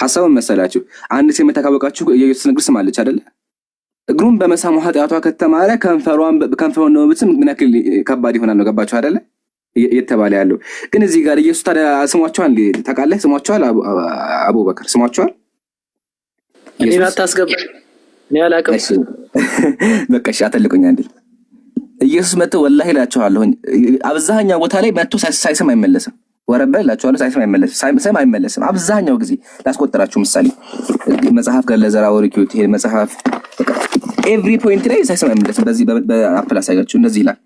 ሐሳቡን መሰላችሁ አንድ ሴት መተካወቃችሁ የኢየሱስ ንግስ ማለች አይደለ? እግሩን በመሳሙ ኃጢአቷ ከተማረ ከንፈሯን ነው ብትስም ምን ያክል ከባድ ይሆናል ነው። ገባችሁ አይደለ? እየተባለ ያለው ግን እዚህ ጋር ኢየሱስ ታዲያ ስሟቸዋል ታውቃለህ? ስሟቸዋል አቡበከር ስሟቸዋል። እኔ አታስገባ እኔ አላውቅም። በቃ እሺ አተልቁኝ አንዴ። ኢየሱስ መጥቶ ወላሂ እላችኋለሁ አብዛኛው ቦታ ላይ መጥቶ ሳይስም አይመለስም። ወረበ እላችኋለሁ ሳይስም አይመለስም። አብዛኛው ጊዜ ላስቆጥራችሁ ምሳሌ መጽሐፍ ገለዘራ ወርቂውት ይሄ መጽሐፍ ኤቭሪ ፖይንት ላይ ሳይስም አይመለስም። በዚህ በአፕል አሳያችሁ እንደዚህ ይላል።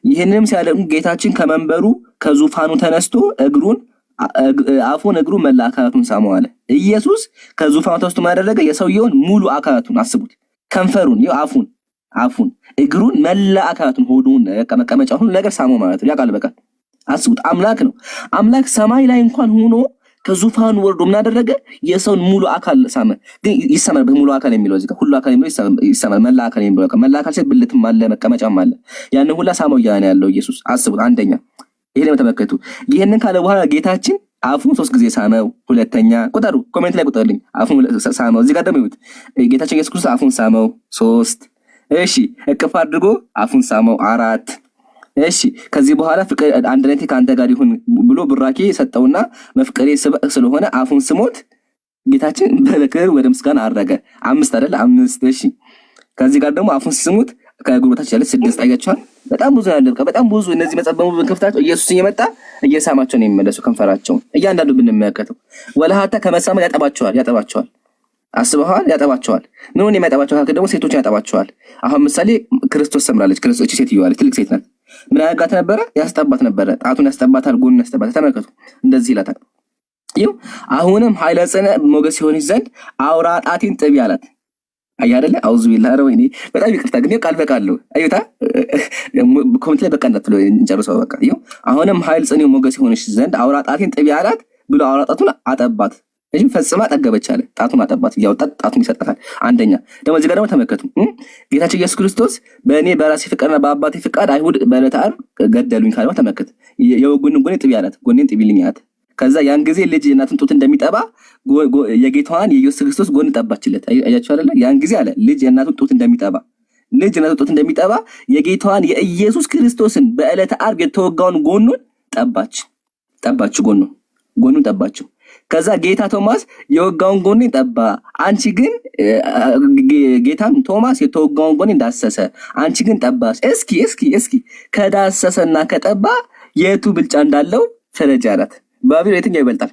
ይህንንም ሲያደርጉ ጌታችን ከመንበሩ ከዙፋኑ ተነስቶ አፉን እግሩን መላ አካላቱን ሳመው አለ። ኢየሱስ ከዙፋኑ ተነስቶ ማደረገ የሰውየውን ሙሉ አካላቱን አስቡት። ከንፈሩን አፉን እግሩን መላ አካላቱን ሆዱን መቀመጫውን ሁሉ ነገር ሳመው ማለት ነው። ያቃል በቃ አስቡት። አምላክ ነው። አምላክ ሰማይ ላይ እንኳን ሆኖ ከዙፋኑ ወርዶ ምን አደረገ? የሰውን ሙሉ አካል ሳመ። ግን ይሰማል በሙሉ አካል የሚለው እዚህ ጋር ሁሉ አካል የሚለው ይሰማል። መላ አካል የሚለው መላ አካል ሲል ብልትም አለ መቀመጫም አለ። ያን ሁሉ ሳመው እያለ ያለው ኢየሱስ አስቡት። አንደኛ ይሄን ተመልከቱ። ይሄንን ካለ በኋላ ጌታችን አፉን 3 ጊዜ ሳመው። ሁለተኛ ቁጠሩ፣ ኮሜንት ላይ ቁጠሩልኝ። አፉን ሳመው። እዚህ ጋር ደግሞ ይሁት ጌታችን ኢየሱስ ክርስቶስ አፉን ሳመው 3። እሺ እቅፍ አድርጎ አፉን ሳመው 4። እሺ ከዚህ በኋላ ፍቅር አንድነቴ ካንተ ጋር ይሁን ብሎ ብራኬ ሰጠውና መፍቀሬ ስለሆነ አፉን ስሞት ጌታችን በክብር ወደ ምስጋና አረገ 5 አይደል 5። እሺ ከዚህ ጋር ደግሞ አፉን ስሙት ከጉልበታች ያለ 6 አያችኋል። በጣም ብዙ ያለ በጣም ብዙ እነዚህ መጸበሙ በከፍታቸው ኢየሱስ እየመጣ እየሳማቸው ነው የሚመለሱ ከንፈራቸውን እያንዳንዱ ብንመለከተው ወለሃታ ከመሳማ ያጠባቸዋል አስበዋል ያጠባቸዋል። ምን የሚያጠባቸው ካከ ደግሞ ሴቶችን ያጠባቸዋል። አሁን ምሳሌ ክርስቶስ ሰምራለች። ክርስቶስ እቺ ሴትዮ አለች ትልቅ ሴት ናት። ምን ያጋት ነበረ? ያስጠባት ነበረ። ጣቱን ያስጠባታል፣ ጎኑን ያስጠባታል። ተመልከቱ እንደዚህ ይላታል። ይው አሁንም ኃይለ ጽነ ሞገስ ሲሆን ዘንድ አውራ ጣቴን ጥቢ አላት። አይ አይደለ አውዙ ቢላህ ረወይኒ በጣም ይቅርታ ግን ቃል በቃል ነው። አዩታ ኮሜንት ላይ በቃ እንዳትለው እንጨርሰው በቃ። ይው አሁንም ኃይለ ጽነ ሞገስ ሲሆን ዘንድ አውራ ጣቴን ጥቢ አላት ብሎ አውራ ጣቱን አጠባት። እሺ ፈጽማ ጠገበች አለ። ጣቱን አጠባት እያወጣት ጣቱን ይሰጣታል። አንደኛ ደግሞ እዚህ ጋር ደግሞ ተመልከቱ። ጌታችን ኢየሱስ ክርስቶስ በእኔ በራሴ ፍቃድና በአባቴ ፍቃድ አይሁድ በዕለተ ዓርብ ገደሉኝ ካለ ተመልከት። የወጉን ጎኔ ጥቢ አላት። ጎኔን ጥቢልኝ አላት። ከዛ ያን ጊዜ ልጅ እናቱን ጡት እንደሚጠባ የጌታዋን የኢየሱስ ክርስቶስ ጎን ጠባችለት። አያችሁ አይደለ? ያን ጊዜ አለ ልጅ እናቱን ጡት እንደሚጠባ የጌታዋን የኢየሱስ ክርስቶስን በዕለተ ዓርብ የተወጋውን ጎኑን ጠባች ጎኑን ጠባችው። ከዛ ጌታ ቶማስ የወጋውን ጎኔን ጠባ፣ አንቺ ግን ጌታም ቶማስ የተወጋውን ጎኔን ዳሰሰ፣ አንቺ ግን ጠባሽ። እስኪ ከዳሰሰና ከጠባ የቱ ብልጫ እንዳለው ፍረጅ አላት። ባቢሎን የትኛው ይበልጣል?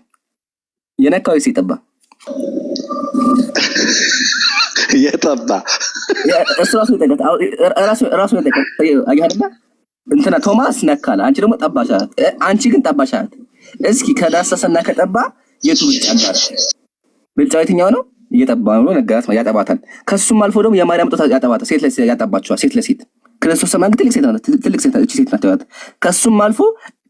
የነካው ሲጠባ የጠባ ራሱ ይጠቀም አይደለ? እንትና ቶማስ ነካለ፣ አንቺ ደግሞ ጠባሽ አላት። አንቺ ግን ጠባሽ አላት። እስኪ ከዳሰሰና ከጠባ የቱ ብልጫ እንዳለ? ብልጫው የትኛው ነው? እየጠባ ነው ነገራት ያጠባታል። ከሱም አልፎ ደግሞ የማርያም ጦታ ያጠባታል። ሴት ለሴት ያጠባቸዋል። ሴት ለሴት ክርስቶስ ሰማን ትልቅ ሴት ናት። እቺ ሴት ናት። ከሱም አልፎ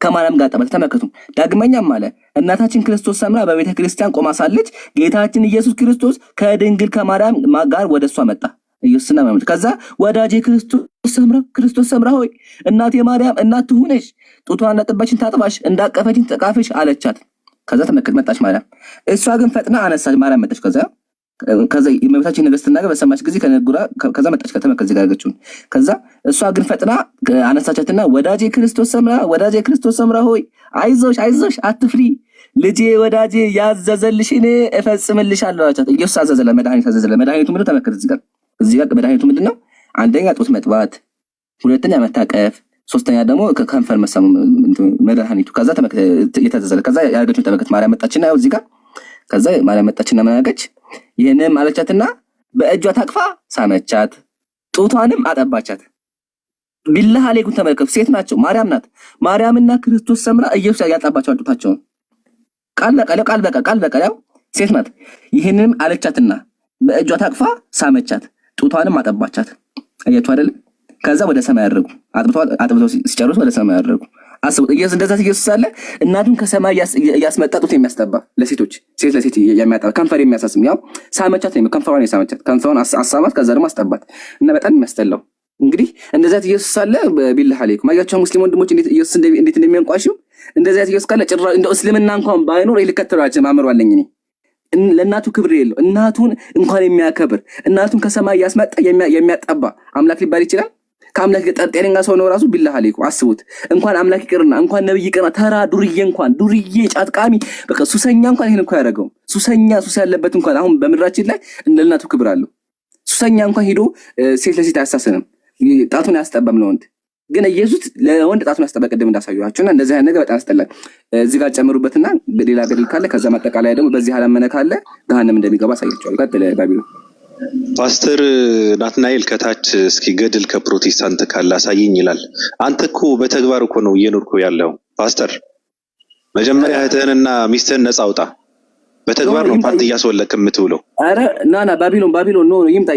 ከማርያም ጋር ጠባታ። ተመከቱ። ዳግመኛም አለ እናታችን ክርስቶስ ሰምራ በቤተ ክርስቲያን ቆማ ሳለች ጌታችን ኢየሱስ ክርስቶስ ከድንግል ከማርያም ጋር ወደሷ መጣ። ኢየሱስና ማርያም ከዛ ወዳጄ ክርስቶስ ሰምራ ሆይ እናቴ ማርያም እናት ትሁንሽ፣ ጡቷን ለጥበችን ታጥባሽ፣ እንዳቀፈችን ተቃፍሽ አለቻት። ከዛ ተመከት መጣች ማርያም። እሷ ግን ፈጥና አነሳች። ማርያም መጣች። ከዛ የእመቤታችን ንግስትና ጋር በሰማች ጊዜ ከነጉራ ከዛ መጣች። ከተመከት ዘጋገችውን። ከዛ እሷ ግን ፈጥና አነሳቻትና ወዳጄ ክርስቶስ ሰምራ ሆይ አይዞሽ አትፍሪ፣ ልጄ ወዳጄ ያዘዘልሽን እፈጽምልሻለሁ አለቻት። ኢየሱስ አዘዘለ፣ መድኃኒት አዘዘለ። መድኃኒቱ ምንድነው? ተመከት እዚህ ጋር መድኃኒቱ ምንድነው? አንደኛ ጡት መጥባት፣ ሁለተኛ መታቀፍ፣ ሶስተኛ ደግሞ ከንፈር መሳም መድኃኒቱ። ከዛ የተዘዘለ ከዛ ያደረገችው ተመከት ማርያም መጣችና ያው እዚህ ጋር ከዛ ማርያም መጣችና ማናገች ይሄንን አለቻትና በእጇ ታቅፋ ሳመቻት፣ ጡቷንም አጠባቻት። ቢላህ አለይኩም ተመልከቱ። ሴት ናቸው። ማርያም ናት። ማርያምና ክርስቶስ ሰምራ ኢየሱስ ያጣባቸው ጡታቸውን ቃል በቃል ያው ሴት ናት። ይሄንንም አለቻትና በእጇ ታቅፋ ሳመቻት፣ ጡቷንም አጠባቻት። አያችሁ አይደል? ከዛ ወደ ሰማይ ያደረጉ አጥብተው ሲጨርሱ ወደ ሰማይ ያደረጉ። አስቡት። ኢየሱስ አለ እናቱን ከሰማይ ያስመጣጡት የሚያስጠባ ለሴቶች ሴት ለሴት የሚያጠባ ከንፈር የሚያሳስም ያው ሳመቻት ነው። ከንፈሯን ያሳመቻት ከንፈሯን አሳማት። ከዛ ደግሞ አስጠባት እና በጣም የሚያስጠላው እንግዲህ እንደዛት ኢየሱስ አለ ቢላህ አለይኩም። አያችሁ ሙስሊም ወንድሞች እንዴት ኢየሱስ እንደሚያንቋሽው እንደዛት ኢየሱስ ካለ ጭራ እንደው እስልምና እንኳን ባይኖር ይልከተራች ማምሩ አለኝ እኔ ለእናቱ ክብር የለው። እናቱን እንኳን የሚያከብር እናቱን ከሰማይ ያስመጣ የሚያጠባ አምላክ ሊባል ይችላል? ከአምላክ ጤነኛ ሰው ነው ራሱ ቢላህ አለይኩም አስቡት። እንኳን አምላክ ይቅርና እንኳን ነብይ ይቅርና ተራ ዱርዬ እንኳን ዱርዬ ጫጥቃሚ በቃ ሱሰኛ እንኳን ይሄን እኮ ያደረገው ሱስ ያለበት እንኳን አሁን በምድራችን ላይ እንደ እናቱ ክብር አለው። ሱሰኛ እንኳን ሄዶ ሴት ለሴት አያሳስንም፣ ጣቱን ያስጠባም ለወንድ። ግን ኢየሱስ ለወንድ ጣቱን ያስጠባ ቅድም እንዳሳየኋችሁና እንደዚህ አይነት ነገር በጣም ያስጠላል። እዚህ ጋር ጨምሩበትና ሌላ ገድል ካለ ከዛ ማጠቃለያ ደግሞ በዚህ አላመነ ካለ ገሃነም እንደሚገባ አሳያችኋለሁ። ቀጥለ ባቢሎን ፓስተር ናትናኤል ከታች እስኪ ገድል ከፕሮቴስታንት ካለ አሳየኝ ይላል። አንተ እኮ በተግባር እኮ ነው እየኖርኩ ያለው ፓስተር። መጀመሪያ እህትህንና ሚስትህን ነፃ አውጣ። በተግባር ነው ፓንት እያስወለቅ የምትውለው። አረ ናና ባቢሎን ኖ ይምጣ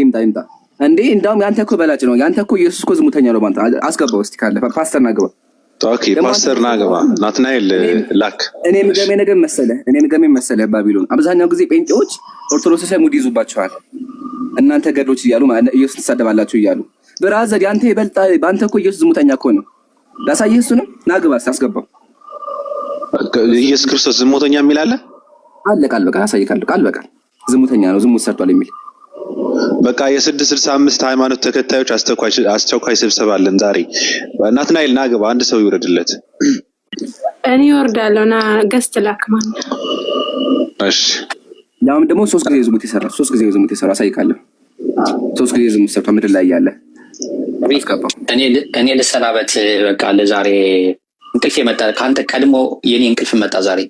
እንዴ! እንዳውም ያንተ እኮ በላጭ ነው። ያንተ እኮ ኢየሱስ እኮ ዝሙተኛ ነው ማለት አስገባው። እስቲ ካለ ፓስተር ናገባ። ኦኬ ፓስተር ናገባ። ናትናኤል ላክ። እኔ ምገሜ መሰለህ ባቢሎን አብዛኛው ጊዜ ጴንጤዎች ኦርቶዶክስ ላይ ሙድ ይዙባቸዋል። እናንተ ገዶች እያሉ ኢየሱስ ተሳደባላችሁ እያሉ ብራዘር ያንተ ይበልጣ። ባንተ እኮ ኢየሱስ ዝሙተኛ እኮ ነው። ላሳየህ እሱንም ናግባ አስገባው። ኢየሱስ ክርስቶስ ዝሙተኛ የሚል አለ ቃል በቃል አሳይካለሁ። ቃል በቃል ዝሙተኛ ነው፣ ዝሙት ሰርቷል የሚል በቃ የ665 ሃይማኖት ተከታዮች አስቸኳይ ስብሰባ አለን ዛሬ። ናትናኤል ናግባ። አንድ ሰው ይወርድለት። እኔ እወርዳለሁ። ና ገስት ላክ ማን? እሺ ያውም ደግሞ 3 ጊዜ ዝሙት ይሰራ አሳይካለሁ። 3 ጊዜ ዝሙት ሰርቷል ምድር ላይ ያለ አስገባው። እኔ ልሰናበት በቃ ለዛሬ እንቅልፍ መጣ። ካንተ ቀድሞ የኔ እንቅልፍ መጣ ዛሬ።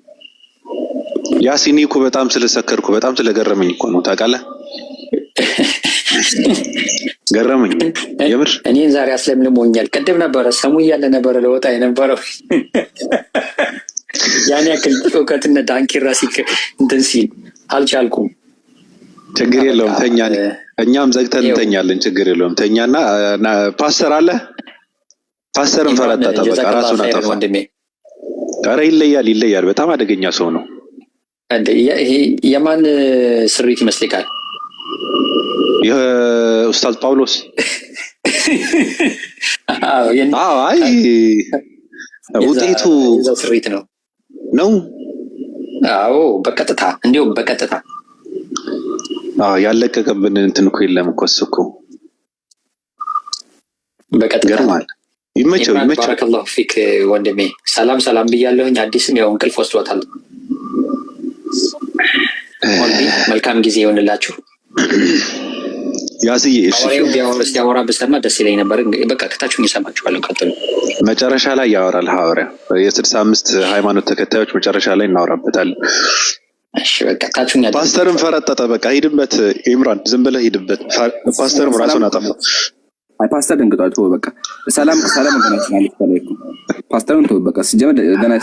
ያሲኒ እኮ በጣም ስለሰከርኩ በጣም ስለገረመኝ እኮ ነው ታውቃለህ። ገረመኝ የምር። እኔን ዛሬ አስለምልሞኛል። ቅድም ነበረ ሰሙ እያለ ነበረ ለወጣ የነበረው ያን ያክል እውቀትና ዳንኪራ እንትን ሲል አልቻልኩም። ችግር የለውም ተኛ። እኛም ዘግተን እንተኛለን። ችግር የለውም ተኛና ፓስተር አለ። ፓስተርን ፈረጣጣ በቃ ራሱን አጠፋ። ኧረ ይለያል። በጣም አደገኛ ሰው ነው። ይሄ የማን ስሪት ይመስልካል? የኡስታዝ ጳውሎስ። አይ ውጤቱ ስሪት ነው። አዎ በቀጥታ እንዲሁም በቀጥታ ያለቀቀብን እንትን እኮ የለም እኮ እሱ እኮ በቀጥታ ገርማል። ይመቸው። ባረከላሁ ፊክ ወንድሜ። ሰላም ብያለሁኝ። አዲስም ያው እንቅልፍ ወስዶታል። መልካም ጊዜ ይሆንላችሁ። ያስዬ እሺ ያወራ በሰማ ደስ ይለኝ ነበር። በቃ ከታችሁን ይሰማችኋል። ቀጥሉ። መጨረሻ ላይ ያወራል ሐዋርያ። የ65 ሃይማኖት ተከታዮች መጨረሻ ላይ እናወራበታለን። እሺ በቃ ታችሁን ያለ ፓስተርን ፈረጠጠ። በቃ ሂድበት ኢምራን፣ ዝም ብለህ ሂድበት። ፓስተርም ራሱን አጠፋ። አይ ፓስተር ደንግጧል። ተው በቃ ሰላም ገናችናል። ፓስተርን ተው በቃ ሲጀመር ገና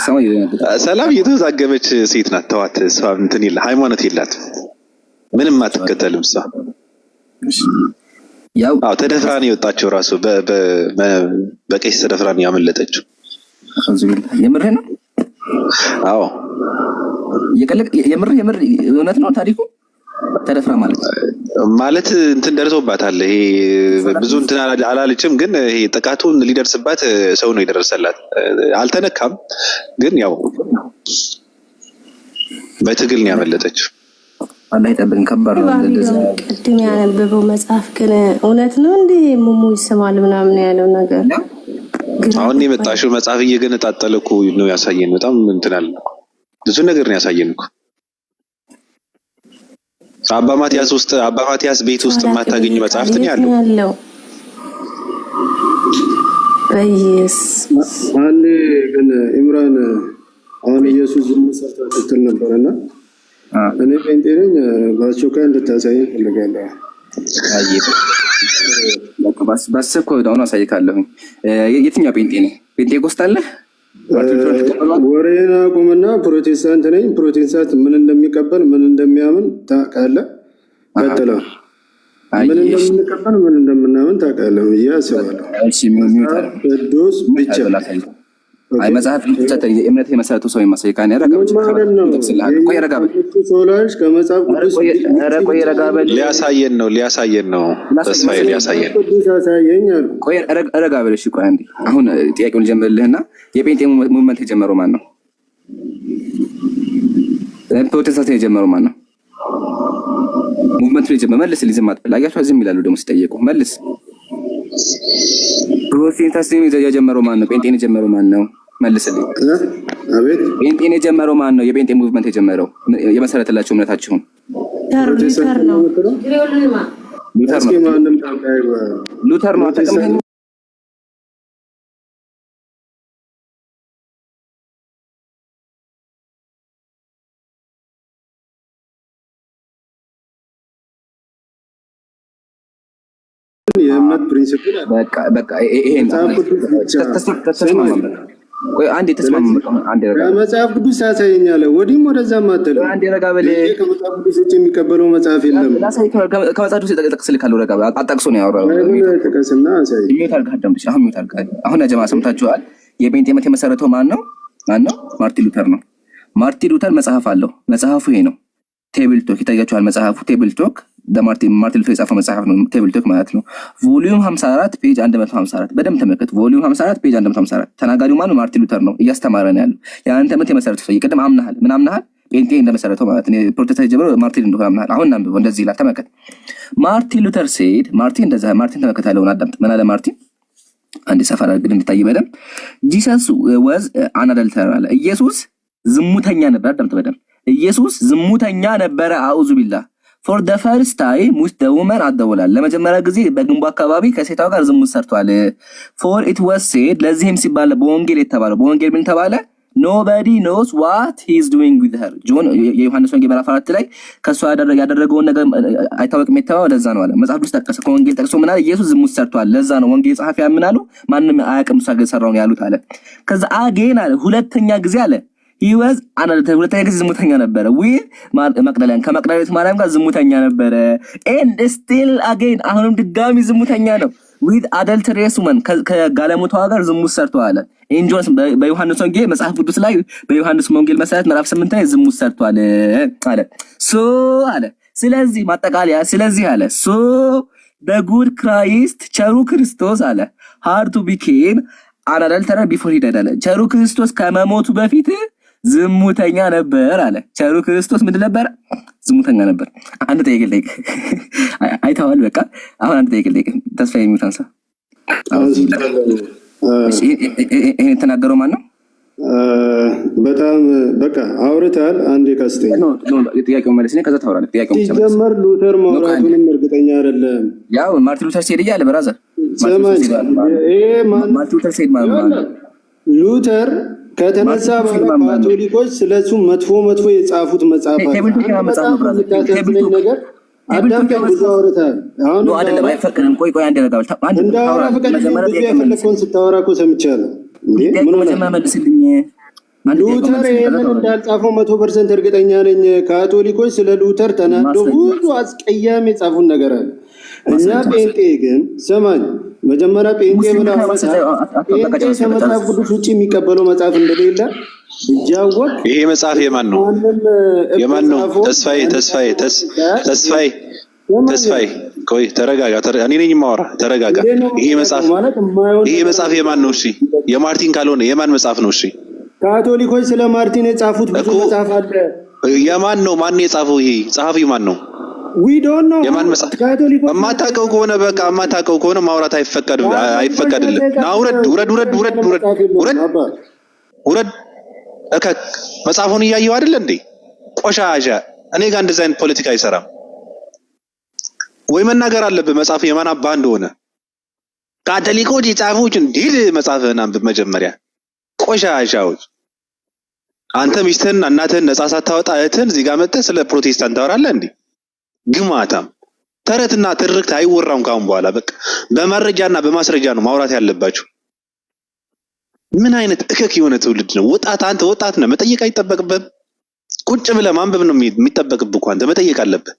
ሰላም እየተዛገበች ሴት ናት። ተዋት። እሷ እንትን የለ ሃይማኖት የላት ምንም አትከተልም እሷ። ያው ተደፍራ ነው የወጣችው። ራሱ በቄስ ተደፍራ ነው ያመለጠችው። የምር ነው። አዎ የምር እውነት ነው ታሪኩ። ተደፍራ ማለት እንትን ደርሶባታል። ይሄ ብዙ እንትን አላለችም፣ ግን ይሄ ጥቃቱን ሊደርስባት ሰው ነው የደረሰላት። አልተነካም፣ ግን ያው በትግል ነው ያመለጠችው። አላህ ይጠብቅን። ከባድ ነው። ቅድም ያነበበው መጽሐፍ ግን እውነት ነው እንዴ? ሙሙ ይሰማል ምናምን ያለው ነገር አሁን የመጣሽው መጽሐፍ እየገነጣጠለ እኮ ነው ያሳየን። በጣም እንትን አለ፣ ብዙ ነገር ነው ያሳየን እኮ። አባ ማቲያስ ቤት ውስጥ የማታገኙ መጽሐፍት ነው ያለው። አንዴ ግን ኢምራን አሁን ኢየሱስ ዝም ሰርታ ትክክል ነበርና እኔ ጴንጤ ነኝ፣ በአስቸኳይ እንድታሳየኝ ፈልጋለሁ። ባሰብኩ አሁን አሳይካለሁኝ። የትኛው ጴንጤ ነኝ? ጴንጤቆስጥ አለ። ወሬና ቁምና ፕሮቴስታንት ነኝ። ፕሮቴስታንት ምን እንደሚቀበል ምን እንደሚያምን ታውቃለህ? ቀጥለው ምን እንደምንቀበል ምን እንደምናምን ታውቃለህ ብዬ አስባለሁ። ቅዱስ ብቻ አይ መጽሐፍ ብቻ እምነት የመሰረቱ ሰው የማሳይ ካን ያረጋው ቆይ ረጋበል ሶላሽ ከመጽሐፍ ቅዱስ ሊያሳየን ነው ተስፋዬ ሊያሳየን ቆይ ረጋበል። እሺ ቆይ አንዴ አሁን ጥያቄውን ጀምርልህና የጴንጤ ሙቭመንት የጀመረው ማን ነው? ፕሮቴስታንት የጀመረው ማን ነው? ሙቭመንት ላይ ጀመረ መልስ ሊዝም አጥብላ ያያችሁ ዝም ይላሉ ደግሞ ሲጠየቁ መልስ ፕሮቴስታንት የጀመረው ማን ነው? ጴንጤን የጀመረው ማን ነው? መልስልኝ። አቤት ጴንጤን የጀመረው ማን ነው? የጴንጤ ሙቭመንት የጀመረው የመሰረተላችሁ እምነታችሁን ሉተር ነው። አጠቅምህን የእምነት ፕሪንሲፕል በቃ ይሄን አንዴ ተስማማ። መጽሐፍ ቅዱስ ያሳየኛል። ወዲህም ወደዛም አትልም። አንዴ ረጋ በል። ከመጽሐፍ ቅዱስ ውጭ የሚቀበለው መጽሐፍ የለም። ከመጽሐፍ ቅዱስ ጠቅስልካለሁ። ረጋ በል። አጣቅሶ ነው ያወራው። ጥቀስና አሳይ። አሁን ያጀማ ሰምታችኋል። የጴንጤ እምነት የመሰረተው ማን ነው? ማርቲን ሉተር ነው። ማርቲን ሉተር መጽሐፍ አለው። መጽሐፉ ይሄ ነው። ቴብል ቶክ ይታያችኋል። መጽሐፉ ቴብል ቶክ ማርቲን ሉተር የጻፈው መጽሐፍ ነው። ቴብል ቶክ ማለት ነው። ቮሊዩም 54 ፔጅ 154 በደንብ ተመልከት። ቮሊዩም 54 ፔጅ 154 ተናጋሪው ማን ነው? ማርቲን ሉተር ነው። እያስተማረ ነው ያለው። የአንተ እምነት የመሰረተው ሰው ይቀደም አምናሃል። ምን አምናሃል? ጴንጤ እንደመሰረተው ማለት ነው። ፕሮቴስታንት ጀምሮ ማርቲን እንደሆነ አምናሃል። አሁን አንብበው። እንደዚህ ይላል። ተመልከት። ማርቲን ሉተር ሴድ ማርቲን ተመልከት ያለውን አዳምጥ። ምን አለ ማርቲን? አንድ ሰፈር አድርገን እንድታይ በደንብ ጂሰስ ወዝ አን አደልተር አለ። ኢየሱስ ዝሙተኛ ነበር። አዳምጥ በደንብ። ኢየሱስ ዝሙተኛ ነበረ። አኡዙ ቢላህ ፎር ደ ፈርስት ታይም ዊዝ ደ ውመን አደውላል። ለመጀመሪያ ጊዜ በግንቡ አካባቢ ከሴቷ ጋር ዝሙት ሰርቷል። ፎር ኢት ዋዝ ሴድ ለዚህም ሲባል በወንጌል የተባለው በወንጌል ምን ተባለ? ኖባዲ ኖስ ዋት ሂ ኢዝ ዱዊንግ ዊዝ ሄር ጆን የዮሐንስ ወንጌል ምዕራፍ 4 ላይ ከሷ ያደረገውን ነገር አይታወቅም የተባለው ለዛ ነው አለ። መጽሐፍ ቅዱስ ጠቀሰ። ከወንጌል ጠቅሶ ምን አለ? ኢየሱስ ዝሙት ሰርቷል። ለዛ ነው ወንጌል ጸሐፊያን ምን አሉ? ማንም አያውቅም እሷ ሰራውን ያሉት አለ። ከዛ አጌን አለ ሁለተኛ ጊዜ አለ ይወዝ አናልተ ሁለተኛ ጊዜ ዝሙተኛ ነበረ። መቅደላን ከመቅደላዊት ማርያም ጋር ዝሙተኛ ነበረ። ኤንድ ስቲል አጌን አሁንም ድጋሚ ዝሙተኛ ነው። ዊዝ አደልተሪየስ ውመን ከጋለሞታዋ ጋር ዝሙት ሰርቷል። ኢንጆንስ በዮሐንስ ወንጌል መጽሐፍ ቅዱስ ላይ በዮሐንስ ወንጌል መሰረት ምዕራፍ 8 ላይ ዝሙት ሰርቷል አለ። ሶ አለ ስለዚህ ማጠቃለያ ስለዚህ አለ ሶ በጉድ ክራይስት ቸሩ ክርስቶስ አለ ሃርቱ ቢኬም አን አደልተር ቢፎር ሂ ዳይድ አለ። ቸሩ ክርስቶስ ከመሞቱ በፊት ዝሙተኛ ነበር አለ። ቸሩ ክርስቶስ ምንድን ነበር? ዝሙተኛ ነበር። አንድ ጠይቅ አይተዋል። በቃ አሁን አንድ ጠይቅ ተስፋ የሚሉት አንሳ። ይሄን የተናገረው ማን ነው? በጣም በቃ አውርታል። አንዴ ካስተኛ ጥያቄው መልስ ነው። ከዛ ታወራለህ። ጥያቄው ሲጀመር ሉተር ማውራቱንም እርግጠኛ አይደለም። ያው ማርቲን ሉተር ሲሄድ እያለ በራዘር ማርቲን ሉተር ሲሄድ ማለት ነው ሉተር ከተነሳ በኋላ ካቶሊኮች ስለሱ መጥፎ የጻፉት መጽሐፍ ነገር አዳምጠን ብዙ አውርተሃል። አሁን አይደለም አይፈቅድም። ቆይ አንድ ረጋው እንዳወራ ፈቃድ ብዙ የፈለግከውን ስታወራ እኮ ሰምቻለሁ። ሉተር ይህንን እንዳልጻፈው 100% እርግጠኛ ነኝ። ካቶሊኮች ስለ ሉተር ተናደው ብዙ አስቀያሚ የጻፉት ነገር አለ። እኛ ጴንጤ ግን ሰማኝ መጀመሪያ ጴንጤ ከመጽሐፍ ቅዱስ ውጭ የሚቀበለው መጽሐፍ እንደሌለ እያወቅ ይሄ መጽሐፍ የማን ነው? ተስፋዬ ቆይ ተረጋጋ። እኔ ነኝ የማወራ። ተረጋጋ። ይሄ መጽሐፍ የማን ነው? እሺ የማርቲን ካልሆነ የማን መጽሐፍ ነው? እሺ ካቶሊኮች ስለ ማርቲን የጻፉት ብዙ መጽሐፍ አለ። የማን ነው? ማን የጻፈው? ይሄ ጸሐፊው ማን ነው? የማን መጽሐፍ? የማታውቀው ከሆነ በቃ የማታውቀው ከሆነ ማውራት አይፈቀድልም። ና ውረድ። መጽሐፉን እያየው አይደለ እንዴ? ቆሻሻ። እኔ ጋር እንደዚህ አይነት ፖለቲካ አይሰራም። ወይ መናገር አለብህ መጽሐፍ የማን አባ እንደሆነ። ካቶሊኮች የጻፉት እንዲል መጽሐፍህን አንብብ መጀመሪያ። ቆሻሻዎች። አንተ ሚስትህንና እናትህን ነጻ ሳታወጣ እህትህን እዚህ ጋር መጥተህ ስለ ፕሮቴስታንት ታወራለህ እንዴ? ግማታም። ተረትና ትርክት አይወራም ካሁን በኋላ። በቃ በመረጃና በማስረጃ ነው ማውራት ያለባችሁ። ምን አይነት እከክ የሆነ ትውልድ ነው? አንተ ወጣት ነህ፣ መጠየቅ አይጠበቅብህም። ቁጭ ብለህ ማንበብ ነው የሚጠበቅብህ እኮ። አንተ መጠየቅ አለብህ።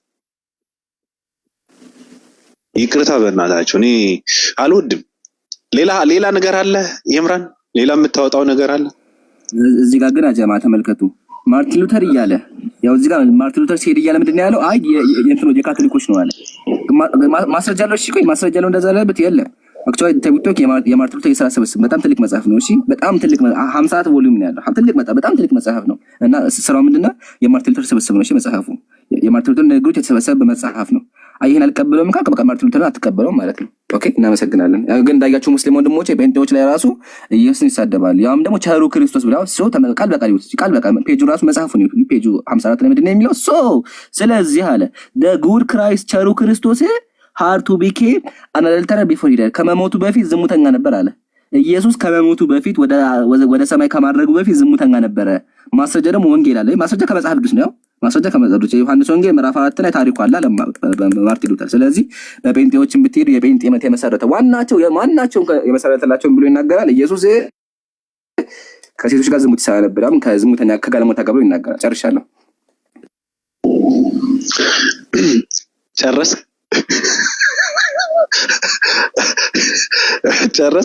ይቅርታ በእናታችሁ እኔ አልወድም። ሌላ ነገር አለ የምራን? ሌላ የምታወጣው ነገር አለ? እዚህ ጋር ግን አጀማ ተመልከቱ። ማርቲን ሉተር እያለ ያው እዚህ ጋር ማርቲን ሉተር ሲሄድ እያለ ምንድን ነው ያለው? አይ የካቶሊኮች ነው አለ። ማስረጃ አለው? እሺ ቆይ ማስረጃ አለው እንደዛ አለበት? የለም። አክቹዋሊ ቲክቶክ የማርቲን ሉተር የሥራ ስብስብ በጣም ትልቅ መጽሐፍ ነው። እሺ በጣም ትልቅ 50 ቮሊዩም ነው ያለው። በጣም ትልቅ መጽሐፍ ነው እና ስራው ምንድነው? የማርቲን ሉተር ስብስብ ነው። እሺ መጽሐፉ የማርቲን ሉተር ንግግሮች የተሰበሰበ በመጽሐፍ ነው። ይሄን አልቀበለውም ካልክ በቃ ማርቲን ሉተር አትቀበለውም ማለት ነው። ኦኬ እናመሰግናለን። ግን እንዳያችሁ ሙስሊም ወንድሞቼ ጴንጤዎች ላይ ራሱ ኢየሱስን ይሳደባሉ። ያውም ደግሞ ቸሩ ክርስቶስ ብለው ሰው ቃል በቃል ቃል በቃል ፔጁ ራሱ መጽሐፉ ነው። ፔጁ 54 ላይ ምንድን ነው የሚለው? ስለዚህ አለ the good Christ ቸሩ ክርስቶስ hard to became an adulterer before he died ከመሞቱ በፊት ዝሙተኛ ነበር አለ። ኢየሱስ ከመሞቱ በፊት ወደ ሰማይ ከማድረጉ በፊት ዝሙተኛ ነበረ። ማስረጃ ደግሞ ወንጌል አለ። ማስረጃ ከመጽሐፍ ቅዱስ ነው። ማስረጃ ከመጽሐፍ ቅዱስ ዮሐንስ ወንጌል ምዕራፍ 4 ላይ ታሪኩ አለ ማርቲን ሉተር። ስለዚህ በጴንጤዎችም ብትሄዱ የጴንጤ እምነት የመሰረተ ዋናቸው የመሰረተላቸው ብሎ ይናገራል። ኢየሱስ ከሴቶች ጋር ዝሙት ይሰራ ነበር። ከዝሙተኛ ከጋለሞታ ጋር ብሎ ይናገራል። ጨርሻለሁ። ጨረስ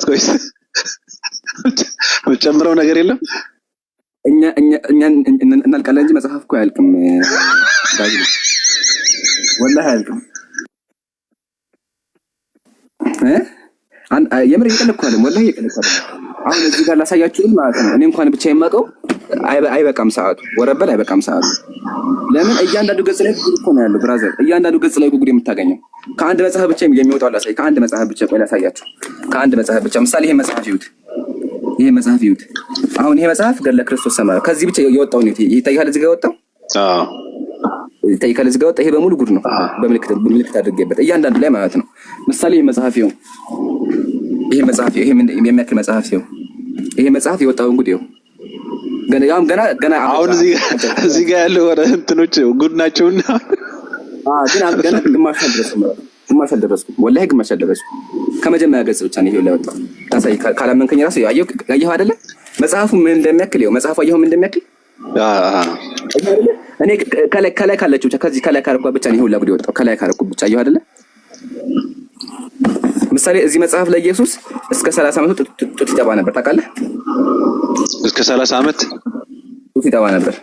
ወይስ ጨምረው ነገር የለም? እኛ እናልቃለን እንጂ መጽሐፍ እኮ አያልቅም። ወላሂ አያልቅም። የምር እየቀለድኩ ወላሂ እየቀለድኩ አሁን እዚህ ጋር ላሳያችሁ ማለት ነው። እኔ እንኳን ብቻ የማውቀው አይበቃም ሰዓቱ፣ ወረበል አይበቃም ሰዓቱ። ለምን እያንዳንዱ ገጽ ላይ ጉድ እኮ ነው ያለው ብራዘር። እያንዳንዱ ገጽ ላይ ጉድ የምታገኘው ከአንድ መጽሐፍ ብቻ የሚወጣው ላሳይ። ከአንድ መጽሐፍ ብቻ ቆይ ላሳያችሁ። ከአንድ መጽሐፍ ብቻ ምሳሌ ይሄ መጽሐፍ ይዩት። አሁን ይሄ መጽሐፍ ገድለ ክርስቶስ ሰምራ ከዚህ ብቻ የወጣው ነው። ይታያል እዚህ ጋር የወጣው ይታያል እዚህ ጋር የወጣው ይሄ በሙሉ ጉድ ነው። በምልክት አድርጌበት እያንዳንዱ ላይ ማለት ነው። ምሳሌ ይሄ መጽሐፍ ይሄ የሚያክል መጽሐፍ ይሄ መጽሐፍ የወጣው ጉድ ይሄው ገና አሁን እዚህ ጋር ያለው ወረ እንትኖች ጉድ ናቸውና ግን ገና ግማሽ አልደረስኩም። ወላሂ ግማሽ አልደረስኩም። ከመጀመሪያ ገጽ ብቻ ነው ይሄው ላይ ወጣው። ታሳይ ካላመንከኝ ራሱ ያየው አይደለ መጽሐፉ ምን እንደሚያክል ይሄው መጽሐፉ ያየው ምን እንደሚያክል እኔ ከላይ ካለችው ብቻ ከዚህ ከላይ ካረኩ ብቻ ነው ይሄው ላይ ጉድ ወጣው። ከላይ ካረኩ ብቻ ያየው አይደለ ምሳሌ እዚህ መጽሐፍ ላይ ኢየሱስ እስከ 30 ዓመት ጡት ይጠባ ነበር። ታውቃለህ? እስከ 30 ዓመት ጡት ይጠባ ነበር።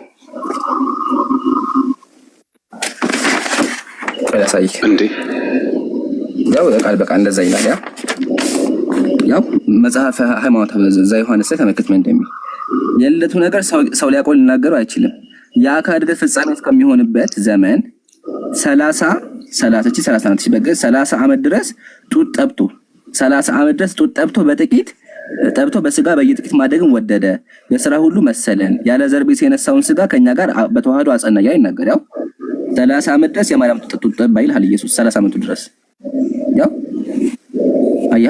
ያሳይ እንዴ ያው ቃል በቃል እንደዛ ይላል። ያው መጽሐፍ ሃይማኖት ዮሐንስ ላይ ተመልከት ምን እንደሚል የለቱ ነገር ሰው ሊያቆል ሊናገሩ አይችልም። የአካል ዕድገት ፍጻሜ እስከሚሆንበት ዘመን 30 ዓመት ድረስ ጡት ጠብቶ 30 ዓመት ድረስ ጡት ጠብቶ በጥቂት ጠብቶ በስጋ በየጥቂት ማደግን ወደደ። በስራ ሁሉ መሰለን ያለ ዘር ቤት የነሳውን ስጋ ከኛ ጋር በተዋህዶ አጸና ያ ይናገር። ያው 30 ዓመት ድረስ የማርያም ጡት ጠብ ባይል ኢየሱስ 30 ዓመቱ ድረስ ያው አያ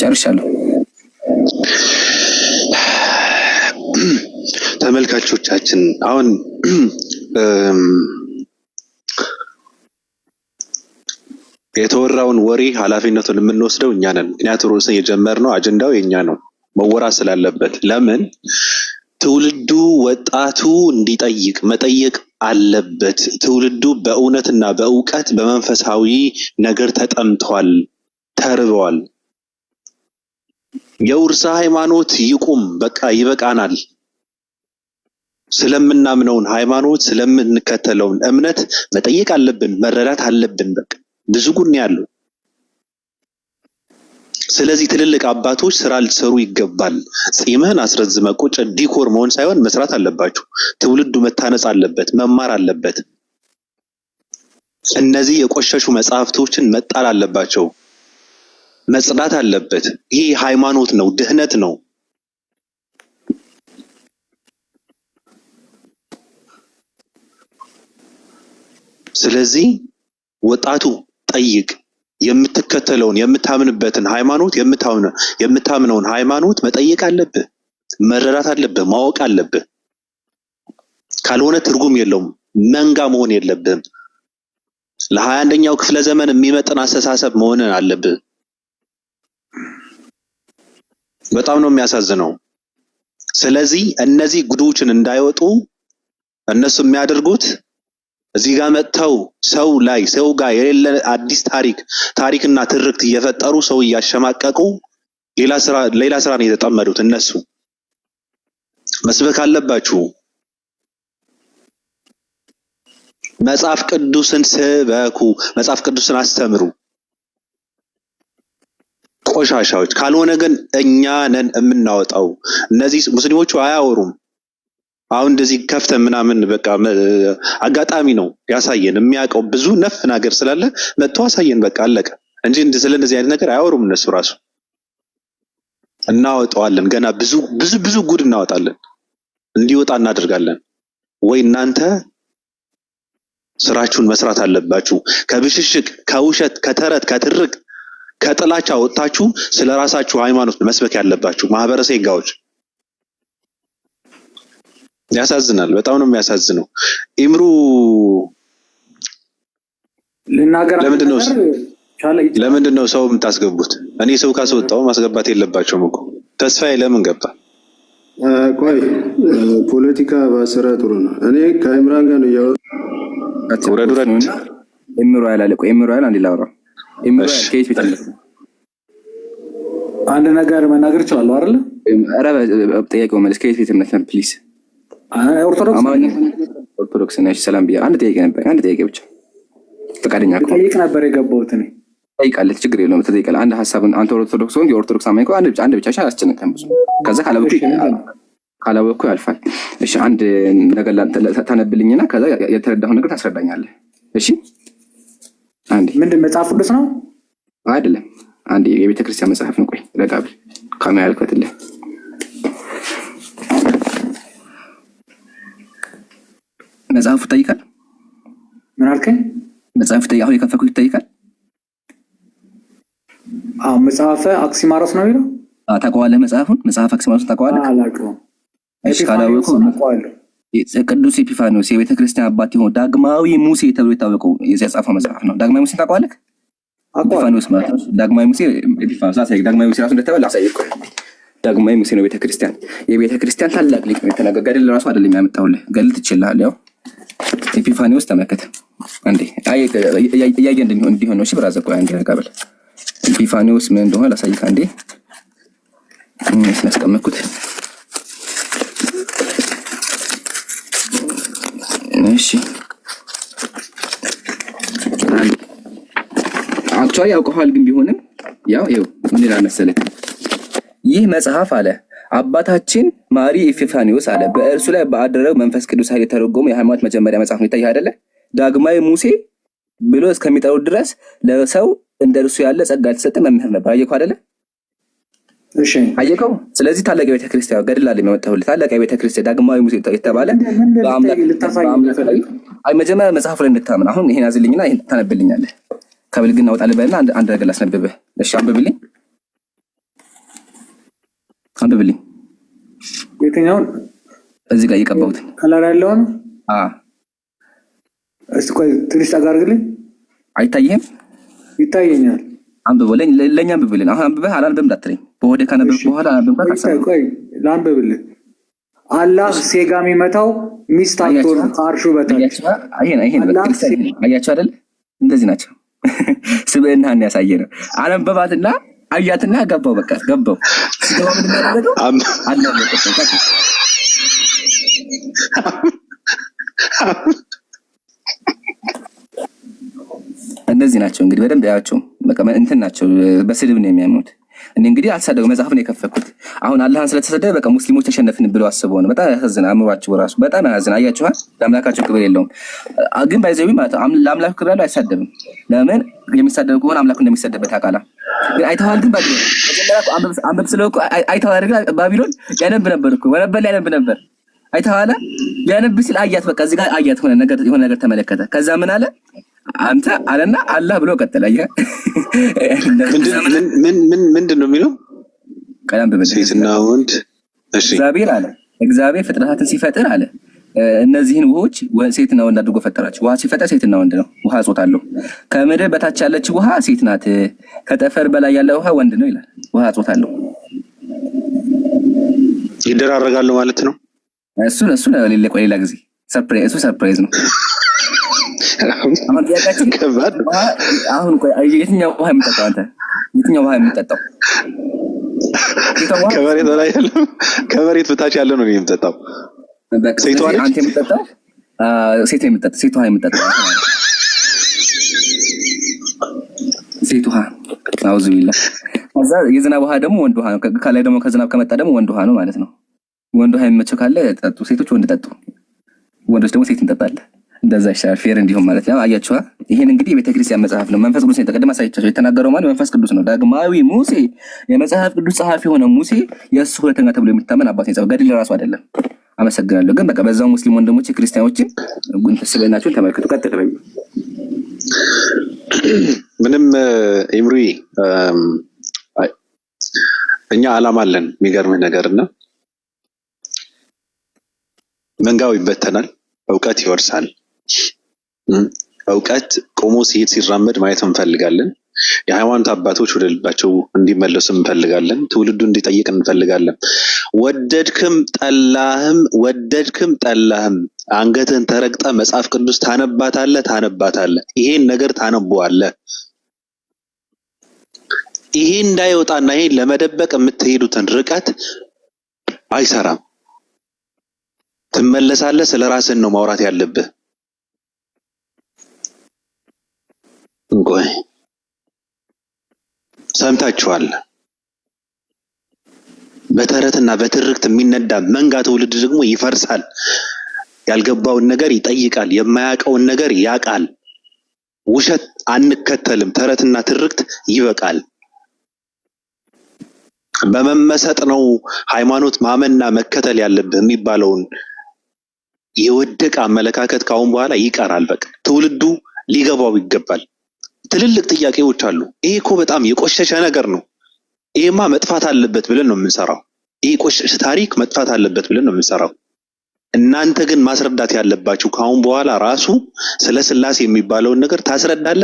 ጨርሻለሁ። ተመልካቾቻችን አሁን የተወራውን ወሬ ኃላፊነቱን የምንወስደው እኛ ነን። ምክንያቱም ርዕሱን የጀመርነው አጀንዳው የኛ ነው መወራት ስላለበት። ለምን ትውልዱ ወጣቱ እንዲጠይቅ መጠየቅ አለበት። ትውልዱ በእውነትና በእውቀት በመንፈሳዊ ነገር ተጠምቷል፣ ተርበዋል። የውርሳ ሃይማኖት ይቁም፣ በቃ ይበቃናል። ስለምናምነውን ሃይማኖት ስለምንከተለውን እምነት መጠየቅ አለብን፣ መረዳት አለብን። በቃ ብዙ ጉን ያለው። ስለዚህ ትልልቅ አባቶች ስራ ሊሰሩ ይገባል። ጺምህን አስረዝመ ቁጭ ዲኮር መሆን ሳይሆን መስራት አለባችሁ። ትውልዱ መታነጽ አለበት፣ መማር አለበት። እነዚህ የቆሸሹ መጽሐፍቶችን መጣል አለባቸው፣ መጽዳት አለበት። ይሄ ሃይማኖት ነው፣ ድህነት ነው። ስለዚህ ወጣቱ ጠይቅ፣ የምትከተለውን የምታምንበትን ሃይማኖት የምታምነውን ሃይማኖት መጠየቅ አለብህ፣ መረዳት አለብህ፣ ማወቅ አለብህ። ካልሆነ ትርጉም የለውም። መንጋ መሆን የለብህም። ለ21ኛው ክፍለ ዘመን የሚመጥን አስተሳሰብ መሆን አለብህ። በጣም ነው የሚያሳዝነው። ስለዚህ እነዚህ ጉዶችን እንዳይወጡ እነሱ የሚያደርጉት እዚህ ጋር መጥተው ሰው ጋር የሌለ አዲስ ታሪክና ትርክት እየፈጠሩ ሰው እያሸማቀቁ ሌላ ስራ ነው የተጠመዱት። እነሱ መስበክ አለባችሁ። መጽሐፍ ቅዱስን ስበኩ፣ መጽሐፍ ቅዱስን አስተምሩ። ቆሻሻዎች ካልሆነ ግን እኛ ነን የምናወጣው። እነዚህ ሙስሊሞቹ አያወሩም። አሁን እንደዚህ ከፍተን ምናምን በቃ አጋጣሚ ነው ያሳየን። የሚያውቀው ብዙ ነፍ ነገር ስላለ መጥቶ አሳየን። በቃ አለቀ እንጂ ስለነዚህ አይነት ነገር አያወሩም እነሱ ራሱ። እናወጣዋለን፣ ገና ብዙ ብዙ ብዙ ጉድ እናወጣለን፣ እንዲወጣ እናደርጋለን። ወይ እናንተ ስራችሁን መስራት አለባችሁ። ከብሽሽቅ፣ ከውሸት፣ ከተረት፣ ከትርክ፣ ከጥላቻ ወጣችሁ ስለ ራሳችሁ ሃይማኖት መስበክ ያለባችሁ ማህበረሰብ ጋዎች። ያሳዝናል። በጣም ነው የሚያሳዝነው። ኢምሩ ለምንድን ነው ሰው የምታስገቡት? እኔ ሰው ካስወጣው ማስገባት የለባቸውም እኮ። ተስፋዬ ለምን ገባ? ቆይ ፖለቲካ ባሰራ ጥሩ ነው። እኔ ከኢምራን ጋር ነው ያው ውረድ ኢምሩ ያላለቀው ኢምሩ ያለ አንድ ላውራ ኢምሩ ከየት ይችላል? አንድ ነገር መናገር ይችላል አይደል? አረ ጥያቄው መልስ ከየት ቤት ነበር ፕሊዝ? ኦርቶዶክስ ነሽ? ሰላም ብያ አንድ ጥያቄ ነበር፣ አንድ ጥያቄ ብቻ ፈቃደኛ እኮ ጠይቅ ነበር የገባሁት እኔ። ጠይቃለች፣ ችግር የለውም ትጠይቃለህ። አንድ ሐሳብን አንተ ኦርቶዶክስ ሆንክ የኦርቶዶክስ አማኝ እኮ አንድ ብቻ አያስጨንቅም ብዙ። ከዛ ካላወቅኩ ያልፋል። እሺ አንድ ነገር ታነብልኝና ከዛ የተረዳኸው ነገር ታስረዳኛለህ። እሺ አንዴ። ምንድን መጽሐፍ ቅዱስ ነው አይደለም? አንዴ የቤተ ክርስቲያን መጽሐፍ ነው። ቆይ ረጋብል ካሜራ ልከትልህ። መጽሐፉ ይጠይቃል። ምን አልከኝ? መጽሐፉ አሁን የከፈኩት ይጠይቃል። መጽሐፈ አክሲማሮስ ነው የሚለው። ታውቀዋለህ? መጽሐፍ አክሲማሮስ ታውቀዋለህ? አላውቀውም። እሺ ካላወቀው ቅዱስ ኤጲፋኒዎስ የቤተ ክርስቲያን አባት የሆነው ዳግማዊ ሙሴ ተብሎ የታወቀው የጻፈው መጽሐፍ ነው። ዳግማዊ ሙሴ ታውቀዋለህ? ኤጲፋኒዎስ ማለት ነው። ዳግማዊ ሙሴ ኤጲፋኒዎስ ዳግማዊ ሙሴ ራሱ እንደተባለ አሳየኩ። ዳግማዊ ሙሴ ነው የቤተ ክርስቲያን ታላቅ ሊቅ ነው። የተናገረ ገድል ራሱ አይደለም ያመጣሁልህ፣ ገድል ትችላለህ። ያው ኤጲፋኒዎስ ተመከተ አንዴ እያየ እንዲሆን ነው። እሺ ብራዘር ቆይ አንዴ ረጋበል። ኤጲፋኒዎስ ምን እንደሆነ ላሳይህ አንዴ። ስናስቀመጥኩት እሺ አክቹዋሊ ያውቀዋል፣ ግን ቢሆንም ያው ምን ይላል መሰለህ? ይህ መጽሐፍ አለ አባታችን ማሪ ኤጲፋኒዎስ አለ በእርሱ ላይ በአደረው መንፈስ ቅዱስ ኃይል የተረጎመው የሃይማኖት መጀመሪያ መጽሐፍ ነው። ይታይ አይደለ? ዳግማዊ ሙሴ ብሎ እስከሚጠሩት ድረስ ለሰው እንደርሱ ያለ ጸጋ የተሰጠ መምህር ነበር። አየከው አይደለ? እሺ አየከው። ስለዚህ ታላቅ ቤተ ክርስቲያን ገድል አለ የሚያወጣው ታላቅ ቤተ ክርስቲያን ዳግማዊ ሙሴ የተባለ በአምላክ መጀመሪያ መጽሐፍ ላይ እንድታምን አሁን ይሄን አዝልኝና ይሄን ታነብልኛለህ። ከብልግና ወጣ ልበልና አንድ ነገር ላስነብብህ። እሺ አንብብልኝ። የትኛውን? እዚህ ጋር እየቀባሁት ከለር ያለውን። እስቲ ቆይ ትንሽ ጠጋ አድርግልኝ። አይታይህም? ይታየኛል። አንብበለኝ። ለኛ አንብብልን። አሁን አንብበህ አላንብብም እንዳትለኝ። በወደ ካነበብክ በኋላ አንብብም። ቆይ ላንብብልህ። አላህ ሴጋ የሚመታው ሚስት አትሆን ከአርሹ በታች። ይሄን በክርስቲያን አያቸው አይደል? እንደዚህ ናቸው። ስብዕናህን ያሳየ ነው። አነበባትና አያትና ገባው። በቃ ገባው። ሲገባ ምን ያደረገው አላህ ነው። እነዚህ ናቸው እንግዲህ በደንብ ያያቸው። በቃ እንትን ናቸው፣ በስድብ ነው የሚያምኑት። እኔ እንግዲህ አልተሰደው መጽሐፍ ነው የከፈኩት። አሁን አላህን ስለተሰደበ በቃ ሙስሊሞች ተሸነፍን ብለው አስበው ነው። በጣም ያሳዝናል። አእምሯቸው ራሱ በጣም ያሳዝናል። አያችኋል? ለአምላካቸው ክብር የለውም። ግን ባይዘዊ ማለት ለአምላኩ ክብር ያለው አይሳደብም። ለምን የሚሳደብ ከሆነ አምላኩ እንደሚሰደበት ያውቃል። ግን አይተዋል። ግን ባቢሎን መጀመሪያ አንበብ ስለውቁ አይተዋል አይደል? ባቢሎን ያነብ ነበር እኮ ወረበል ያነብ ነበር። አይተዋል? ያነብ ሲል አያት በቃ እዚህ ጋር አያት የሆነ ነገር ተመለከተ። ከዛ ምን አለ? አንተ አለና አላህ ብሎ ቀጠለ። ምንድን ነው የሚለው? ቀደም በመ ሴትና ወንድ እግዚአብሔር አለ እግዚአብሔር ፍጥረታትን ሲፈጥር አለ እነዚህን ውሆች ሴትና ወንድ አድርጎ ፈጠራቸው። ውሃ ሲፈጠር ሴትና ወንድ ነው። ውሃ ጾታ አለው። ከምድር በታች ያለች ውሃ ሴት ናት፣ ከጠፈር በላይ ያለ ውሃ ወንድ ነው ይላል። ውሃ ጾታ አለው። ይደራረጋሉ ማለት ነው። እሱ ሌላ ጊዜ ሰርፕራይዝ ነው። አሁን ቆይ የትኛው ውሃ የምጠጣው አንተ? የትኛው ውሃ የምጠጣው? ከመሬት በላይ ያለው ከመሬት በታች ያለው ነው የምጠጣው። ሴቷ ነች። አንተ የምጠጣው ሴት ነው የምጠጣው። ሴት ውሃ የምጠጣው ሴት ውሃ። አውዙ ቢላ። ከዛ የዝናብ ውሃ ደግሞ ወንድ ውሃ ነው። ከላይ ደግሞ ከዝናብ ከመጣ ደግሞ ወንድ ውሃ ነው ማለት ነው። ወንዱ ሃይመቸው ካለ ጠጡ፣ ሴቶች ወንድ ጠጡ፣ ወንዶች ደግሞ ሴት እንጠጣለን። እንደዛ ይሻላል፣ ፌር እንዲሁም ማለት ነው። አያችኋ? ይሄን እንግዲህ የቤተክርስቲያን መጽሐፍ ነው። መንፈስ ቅዱስ የተቀደመ ሳይቻቸው የተናገረው ማለት መንፈስ ቅዱስ ነው። ዳግማዊ ሙሴ የመጽሐፍ ቅዱስ ጸሐፊ የሆነ ሙሴ የእሱ ሁለተኛ ተብሎ የሚታመን አባት ነው። ገድል ራሱ አይደለም። አመሰግናለሁ። ግን በቃ በዛው ሙስሊም ወንድሞች ክርስቲያኖችን ስብዕናቸውን ተመልክቱ። ቀጥል በይ። ምንም ኢምሪ እኛ አላማ አለን። የሚገርምህ ነገርና መንጋው ይበተናል፣ እውቀት ይወርሳል። እውቀት ቆሞ ሲሄድ ሲራመድ ማየት እንፈልጋለን። የሃይማኖት አባቶች ወደ ልባቸው እንዲመለሱ እንፈልጋለን። ትውልዱ እንዲጠይቅ እንፈልጋለን። ወደድክም ጠላህም አንገትህን ተረግጠ መጽሐፍ ቅዱስ ታነባታለህ። ይሄን ነገር ታነባዋለህ። ይሄ እንዳይወጣና ይሄን ለመደበቅ የምትሄዱትን ርቀት አይሰራም። ትመለሳለህ። ስለ ራስህ ነው ማውራት ያለብህ። እንቆይ ሰምታችኋል። በተረትና በትርክት የሚነዳ መንጋ ትውልድ ደግሞ ይፈርሳል። ያልገባውን ነገር ይጠይቃል፣ የማያውቀውን ነገር ያውቃል። ውሸት አንከተልም። ተረትና ትርክት ይበቃል። በመመሰጥ ነው ሃይማኖት ማመንና መከተል ያለብህ የሚባለውን የወደቀ አመለካከት ካሁን በኋላ ይቀራል። በቃ ትውልዱ ሊገባው ይገባል። ትልልቅ ጥያቄዎች አሉ። ይሄ እኮ በጣም የቆሸሸ ነገር ነው። ይሄማ መጥፋት አለበት ብለን ነው የምንሰራው። ይሄ ቆሸሸ ታሪክ መጥፋት አለበት ብለን ነው የምንሰራው። እናንተ ግን ማስረዳት ያለባችሁ ካሁን በኋላ ራሱ ስለ ስላሴ የሚባለውን ነገር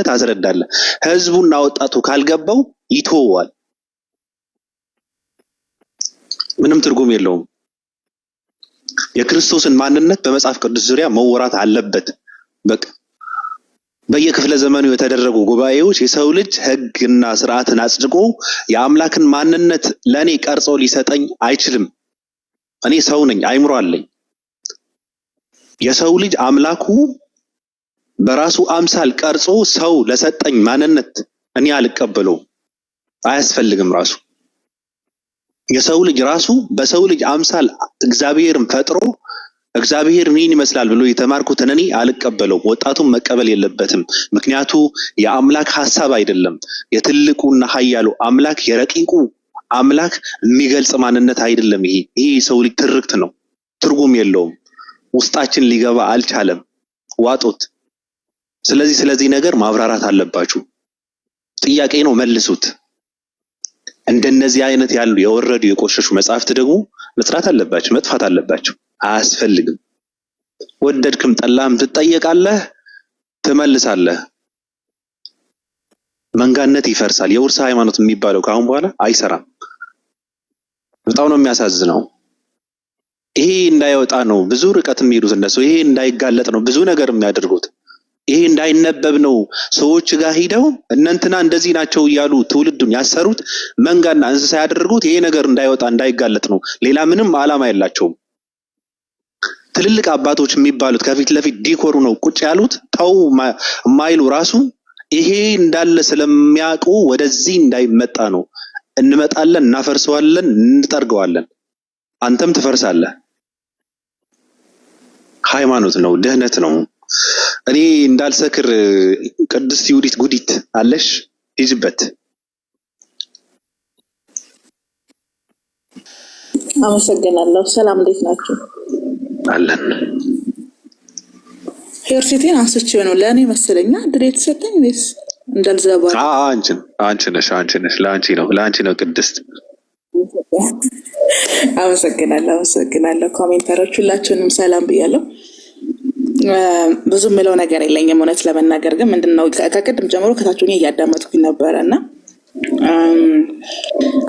ታስረዳለህ። ህዝቡና ወጣቱ ካልገባው ይተወዋል። ምንም ትርጉም የለውም። የክርስቶስን ማንነት በመጽሐፍ ቅዱስ ዙሪያ መወራት አለበት። በቃ በየክፍለ ዘመኑ የተደረጉ ጉባኤዎች የሰው ልጅ ህግና ስርዓትን አጽድቆ የአምላክን ማንነት ለኔ ቀርጾ ሊሰጠኝ አይችልም። እኔ ሰው ነኝ፣ አይምሮ አለኝ። የሰው ልጅ አምላኩ በራሱ አምሳል ቀርጾ ሰው ለሰጠኝ ማንነት እኔ አልቀበለውም፣ አያስፈልግም። ራሱ የሰው ልጅ ራሱ በሰው ልጅ አምሳል እግዚአብሔርን ፈጥሮ እግዚአብሔር እኔን ይመስላል ብሎ የተማርኩትን እኔ አልቀበለውም። ወጣቱም መቀበል የለበትም። ምክንያቱ የአምላክ ሐሳብ አይደለም። የትልቁና ኃያሉ አምላክ የረቂቁ አምላክ የሚገልጽ ማንነት አይደለም። ይሄ የሰው ልጅ ትርክት ነው፣ ትርጉም የለውም። ውስጣችን ሊገባ አልቻለም። ዋጦት። ስለዚህ ነገር ማብራራት አለባችሁ። ጥያቄ ነው፣ መልሱት። እንደነዚህ አይነት ያሉ የወረዱ የቆሸሹ መጽሐፍት ደግሞ መስራት አለባቸው፣ መጥፋት አለባቸው። አያስፈልግም። ወደድክም ጠላህም ትጠየቃለህ፣ ትመልሳለህ። መንጋነት ይፈርሳል። የውርስ ሃይማኖት የሚባለው ካሁን በኋላ አይሰራም። በጣም ነው የሚያሳዝነው። ይሄ እንዳይወጣ ነው ብዙ ርቀት የሚሄዱት እነሱ። ይሄ እንዳይጋለጥ ነው ብዙ ነገር የሚያደርጉት። ይሄ እንዳይነበብ ነው ሰዎች ጋር ሂደው እነንትና እንደዚህ ናቸው እያሉ ትውልዱን ያሰሩት፣ መንጋና እንስሳ ያደረጉት። ይሄ ነገር እንዳይወጣ እንዳይጋለጥ ነው። ሌላ ምንም ዓላማ የላቸውም። ትልልቅ አባቶች የሚባሉት ከፊት ለፊት ዲኮሩ ነው ቁጭ ያሉት። ተው ማይሉ ራሱ ይሄ እንዳለ ስለሚያውቁ ወደዚህ እንዳይመጣ ነው። እንመጣለን፣ እናፈርሰዋለን፣ እንጠርገዋለን። አንተም ትፈርሳለህ። ሃይማኖት ነው፣ ድህነት ነው። እኔ እንዳልሰክር ቅድስት ይሁዲት ጉዲት አለሽ፣ ሂጅበት። አመሰግናለሁ። ሰላም፣ እንዴት ናችሁ? አለን። ሄርሲቲን አንስቼው ነው ለእኔ መሰለኛ ድሬ የተሰጠኝ ወይስ እንዳልዘባ? አንቺ ነሽ። ለአንቺ ነው ቅድስት። አመሰግናለሁ። ኮሜንተሮች ሁላችሁንም ሰላም ብያለሁ። ብዙ የምለው ነገር የለኝም እውነት ለመናገር ግን ምንድነው ከቅድም ጀምሮ ከታችሁኝ እያዳመጥኩኝ ነበረ እና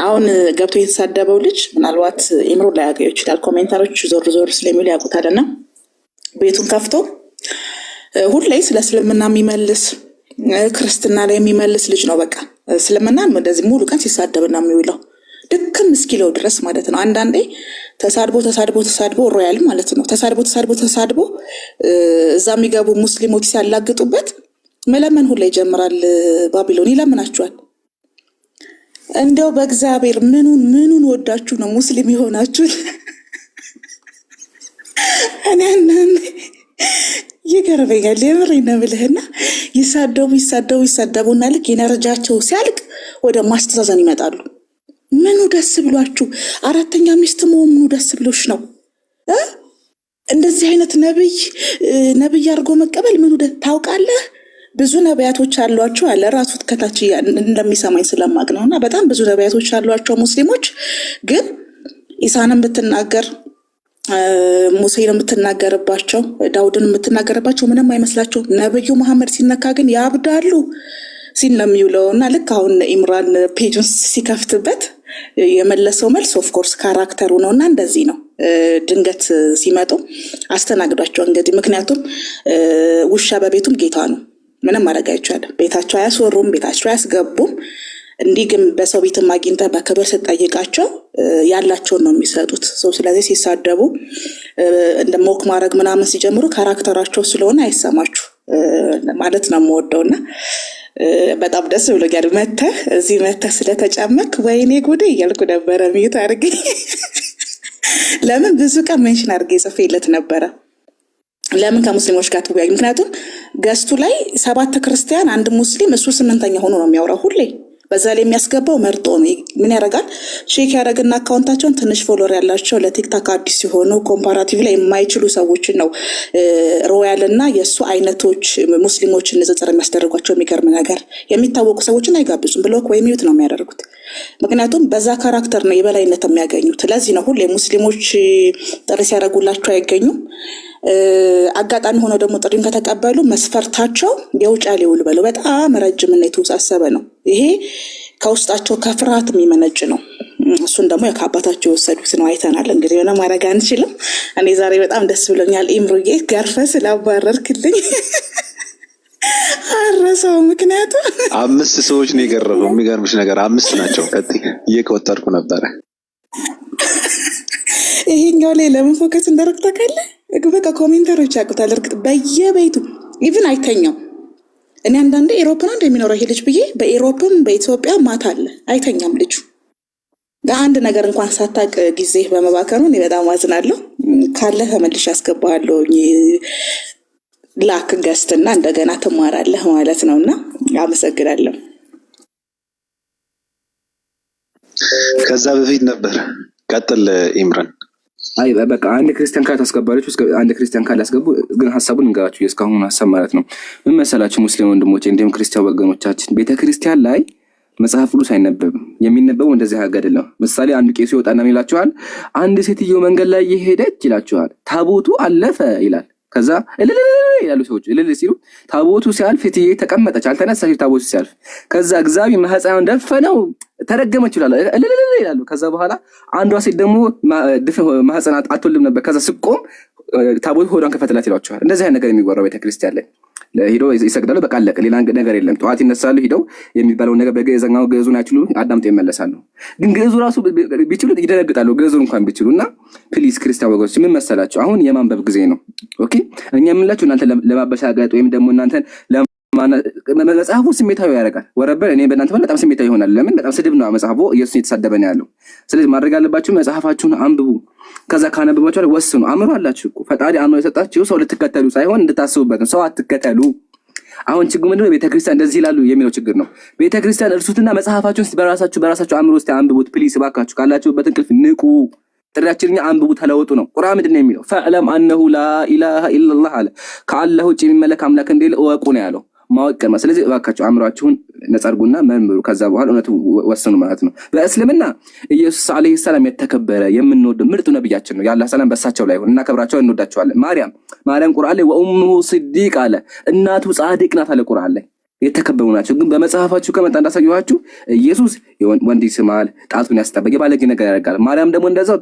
አሁን ገብቶ የተሳደበው ልጅ ምናልባት ኢምሮ ላይ ያገኘው ይችላል። ኮሜንተሮች ዞር ስለሚሉ ያውቁታልና ቤቱን ከፍቶ ሁሌ ስለ እስልምና የሚመልስ ክርስትና ላይ የሚመልስ ልጅ ነው። በቃ እስልምና እንደዚህ ሙሉ ቀን ሲሳደብና የሚውለው ድክም እስኪለው ድረስ ማለት ነው። አንዳንዴ ተሳድቦ ሮያል ማለት ነው። ተሳድቦ እዛ የሚገቡ ሙስሊሞች ሲያላግጡበት መለመን ሁላ ይጀምራል። ባቢሎን ይለምናችኋል። እንደው በእግዚአብሔር ምኑን ወዳችሁ ነው ሙስሊም የሆናችሁት? እኔ ይገርመኛል። የምሬን ነው የምልህና ይሳደቡና ልክ የነረጃቸው ሲያልቅ ወደ ማስተዛዘን ይመጣሉ። ምኑ ደስ ብሏችሁ? አራተኛ ሚስት መሆን ምኑ ደስ ብሎሽ ነው? እንደዚህ አይነት ነብይ አድርጎ መቀበል ምኑ ታውቃለህ? ብዙ ነቢያቶች አሏቸው አለ ራሱ ከታች እንደሚሰማኝ ስለማቅ ነው። እና በጣም ብዙ ነቢያቶች አሏቸው ሙስሊሞች። ግን ኢሳንን ብትናገር፣ ሙሴን የምትናገርባቸው፣ ዳውድን የምትናገርባቸው ምንም አይመስላቸው። ነብዩ መሐመድ ሲነካ ግን ያብዳሉ ሲል ነው የሚውለው። እና ልክ አሁን ኢምራን ፔጁን ሲከፍትበት የመለሰው መልስ ኦፍኮርስ ካራክተሩ ነው። እና እንደዚህ ነው ድንገት ሲመጡ አስተናግዷቸው እንግዲህ። ምክንያቱም ውሻ በቤቱም ጌታ ነው። ምንም ማድረግ አይቻልም። ቤታቸው አያስወሩም፣ ቤታቸው አያስገቡም። እንዲህ ግን በሰው ቤትም አግኝተህ በክብር ስትጠይቃቸው ያላቸውን ነው የሚሰጡት። ስለዚህ ሲሳደቡ እንደ ሞክ ማድረግ ምናምን ሲጀምሩ ካራክተራቸው ስለሆነ አይሰማችሁ ማለት ነው የምወደውና በጣም ደስ ብሎኛል። እዚህ መተህ ስለተጨመክ ወይኔ ጉዴ እያልኩ ነበረ። ሚዩት አድርጌ ለምን ብዙ ቀን ሜንሽን አድርጌ ጽፌለት ነበረ። ለምን ከሙስሊሞች ጋር ትወያዩ? ምክንያቱም ገስቱ ላይ 7 ክርስቲያን 1 ሙስሊም እሱ 8ኛ ሆኖ ነው የሚያወራው ሁሌ። በዛ ላይ የሚያስገባው መርጦ ነው። ምን ያደርጋል? ቼክ ያደረግና አካውንታቸውን ትንሽ ፎሎወር ያላቸው ለቲክታክ አዲስ ሲሆኑ ኮምፓራቲቭ ላይ የማይችሉ ሰዎችን ነው ሮያል እና የእሱ አይነቶች ሙስሊሞችን ንጽጽር የሚያስደርጓቸው። የሚገርም ነገር የሚታወቁ ሰዎችን አይጋብዙም። ብሎክ ወይ ሚዩት ነው የሚያደርጉት። ምክንያቱም በዛ ካራክተር ነው የበላይነት የሚያገኙት። ለዚህ ነው ሁሌ ሙስሊሞች ጥሪ ሲያደርጉላቸው አይገኙም። አጋጣሚ ሆኖ ደግሞ ጥሪም ከተቀበሉ መስፈርታቸው የውጫሌ ውል በለው በጣም ረጅምና የተወሳሰበ ነው። ይሄ ከውስጣቸው ከፍርሃት የሚመነጭ ነው። እሱን ደግሞ ከአባታቸው የወሰዱት ነው። አይተናል። እንግዲህ ሆነ ማድረግ አንችልም። እኔ ዛሬ በጣም ደስ ብሎኛል። ኢምሩዬ ገርፈ ስላባረርክልኝ አረሰው። ምክንያቱም 5 ሰዎች ነው የገረፈው። የሚገርምሽ ነገር 5 ናቸው። እየቆጠርኩ ነበረ። ይሄኛው ላይ ለምን ፎከስ እንዳደረግ ታውቃለህ? በቃ ኮሜንተሮች ያውቁታል። እርግጥ በየቤቱ ኢቭን አይተኛም። እኔ አንዳንዴ ኢሮፕ ነው እንደሚኖረው ይሄ ልጅ ብዬ በኢሮፕም በኢትዮጵያ ማታ አለ አይተኛም ልጁ። አንድ ነገር እንኳን ሳታቅ ጊዜ በመባከኑ እኔ በጣም አዝናለሁ። ካለ ተመልሼ ያስገባለሁ ላክ ገስትና እንደገና ትማራለህ ማለት ነውና አመሰግናለሁ። ከዛ በፊት ነበር ቀጥል ኢምራን። አይ በቃ አንድ ክርስቲያን ካላስገባለች አንድ ክርስቲያን ካላስገቡ ግን ሐሳቡን እንገራችሁ እስካሁን ሐሳብ ማለት ነው። ምን መሰላችሁ ሙስሊም ወንድሞቼ እንዲሁም ክርስቲያን ወገኖቻችን ቤተክርስቲያን ላይ መጽሐፍ ቅዱስ አይነበብም። የሚነበበው እንደዚህ አይደለም። ምሳሌ አንድ ቄሱ ይወጣና ይላችኋል አንድ ሴትዮ መንገድ ላይ እየሄደች ይላችኋል ታቦቱ አለፈ ይላል። ከዛ እልል ይላሉ ሰዎች። እልል ሲሉ ታቦቱ ሲያልፍ ሴትዬ ተቀመጠች አልተነሳች። ታቦቱ ሲያልፍ ከዛ እግዚአብሔር ማህፀኗን ደፈነው ተረገመች ይላሉ። እልል ይላሉ። ከዛ በኋላ አንዷ ሴት ደግሞ ማህፀኗ አትወልድም ነበር። ከዛ ስቆም ታቦቱ ሆዷን ከፈተላት ይሏቸዋል። እንደዚህ አይነት ነገር የሚወራው ቤተክርስቲያን ላይ ሄደው ይሰግዳሉ። በቃ አለቀ። ሌላ ነገር የለም። ጠዋት ይነሳሉ ሄደው የሚባለውን ነገር በግዕዝኛው ግዕዙን አይችሉ አዳምጠው ይመለሳሉ። ግን ግዕዙ ራሱ ቢችሉ ይደነግጣሉ። ግዕዙን እንኳን ቢችሉና ፕሊዝ ክርስቲያን ወገኖች ምን መሰላችሁ አሁን የማንበብ ጊዜ ነው። ኦኬ እኛ የምንላችሁ እናንተ ለማበሻገጥ ወይም ደግሞ እናንተን መጽሐፉ ስሜታዊ ያደርጋል። ወረበል እኔ በእናንተ በጣም ስሜታዊ ይሆናል። ለምን? በጣም ስድብ ነው መጽሐፉ። ኢየሱስ የተሳደበ ነው ያለው። ስለዚህ ማድረግ ያለባችሁ መጽሐፋችሁን አንብቡ። ከዛ ካነበባችሁ ወስኑ። አእምሮ አላችሁ እኮ ፈጣሪ አእምሮ የሰጣችሁ ሰው ልትከተሉ ሳይሆን እንድታስቡበት ነው። ሰው አትከተሉ። አሁን ችግሩ ምንድነው? ቤተክርስቲያን እንደዚህ ይላሉ የሚለው ችግር ነው። ቤተክርስቲያን እርሱትና መጽሐፋችሁን በራሳችሁ አእምሮ ውስጥ አንብቡት ፕሊስ። እባካችሁ ካላችሁበት እንቅልፍ ንቁ። ጥሪያችንኛ አንብቡ ተለወጡ ነው። ቁርአን ምንድነው የሚለው? ፈዕለም አነሁ ላኢላሃ ኢላላህ አለ። ከአላህ ውጭ የሚመለክ አምላክ እንደሌለ እወቁ ነው ያለው። ማወቅ ነው። ስለዚህ እባካችሁ አእምሯችሁን ነጻ አድርጉና መርምሩ። ከዛ በኋላ እውነቱ ወስኑ ማለት ነው። በእስልምና ኢየሱስ አለይሂ ሰላም የተከበረ የምንወደው ምርጡ ነብያችን ነው። ያላህ ሰላም በሳቸው ላይ ይሁን። እናከብራቸው፣ እንወዳቸዋለን። ማርያም ቁርአን ላይ ወኡሙሁ ሲዲቅ አለ። እናቱ ጻድቅ ናት አለ ቁርአን ላይ። የተከበሩ ናቸው። ግን በመጽሐፋችሁ ከመጣ እንዳሳየኋችሁ ኢየሱስ ወንድ ይስማል፣ ጣቱን ያስጠባል፣ የባለጌ ነገር ያደርጋል። ማርያም ደግሞ እንደዛው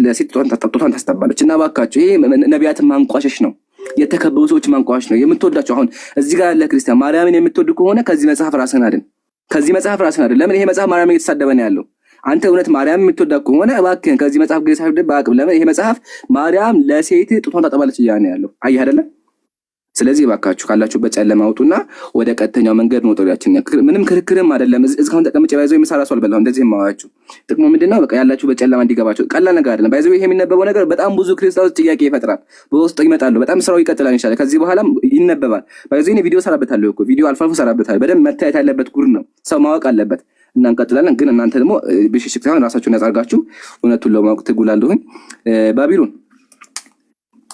ለሴት ጧን ታስጠባለች። እና እባካችሁ ይሄ ነቢያትን ማንቋሸሽ ነው። የተከበሩ ሰዎች ማንቋሸሽ ነው። የምትወዳቸው አሁን እዚህ ጋር ያለ ክርስቲያን ማርያምን የምትወድ ከሆነ ከዚህ መጽሐፍ ራስህን አድን። ለምን? ይሄ መጽሐፍ ማርያምን እየተሳደበ ነው ያለው። አንተ እውነት ማርያም የምትወዳ ከሆነ እባክህን ከዚህ መጽሐፍ ግሬስ አይደል በአቅም። ለምን? ይሄ መጽሐፍ ማርያም ለሴት ጡቷን ታጠባለች እያለ ነው ያለው። አየህ አይደለ? ስለዚህ ባካችሁ ካላችሁበት ጨለማ አውጡና ወደ ቀጥተኛው መንገድ ነው ጥሪያችን። ምንም ክርክርም አይደለም። እስካሁን ተቀምጬ ባይዘው የምሰራ ሰው አልበላው እንደዚህ ማዋችሁ ጥቅሙ ምንድነው? በቃ ያላችሁበት ጨለማ እንዲገባችሁ ቀላል ነገር አይደለም። ባይዘው ይሄ የሚነበበው ነገር በጣም ብዙ ክርስቲያኖች ጥያቄ ይፈጥራል። በውስጥ ይመጣሉ። በጣም ስራው ይቀጥላል ኢንሻአላህ። ከዚህ በኋላም ይነበባል። ባይዘው እኔ ቪዲዮ ሰራበታለሁ እኮ ቪዲዮ አልፋልፎ ሰራበታለሁ። በደንብ መታየት ያለበት ጉድ ነው። ሰው ማወቅ አለበት። እና እንቀጥላለን። ግን እናንተ ደግሞ ብሽሽቅ ሳይሆን ራሳችሁን ያጻርጋችሁ እውነቱን ለማወቅ ትጉላለሁኝ። ባቢሎን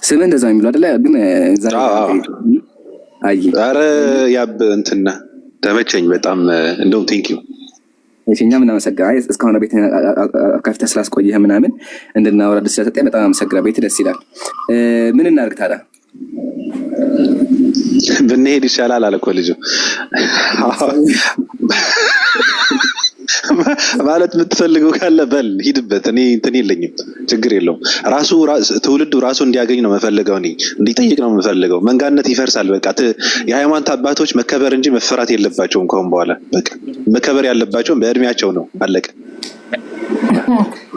ስም እንደዛ የሚሉ አይደለ? ግን ዛሬ ኧረ ያብ እንትና ተመቸኝ በጣም እንደውም ቴንክ ዩ እኛ ምን አመሰግናለሁ። እስካሁን ቤት ከፍተህ ስላስቆየህ ምናምን እንድናወራ ደስ ስለሰጠኝ በጣም አመሰግናለሁ። ቤት ደስ ይላል። ምን እናድርግ ታዲያ? ብንሄድ ይሻላል አለ እኮ ልጁ። ማለት የምትፈልገው ካለ በል ሂድበት። እኔ እንትን የለኝም፣ ችግር የለውም። ትውልዱ ራሱ እንዲያገኝ ነው የምፈልገው። እኔ እንዲጠይቅ ነው የምፈልገው። መንጋነት ይፈርሳል። በቃ የሃይማኖት አባቶች መከበር እንጂ መፈራት የለባቸውም። ከአሁን በኋላ በቃ መከበር ያለባቸውም በእድሜያቸው ነው። አለቀ።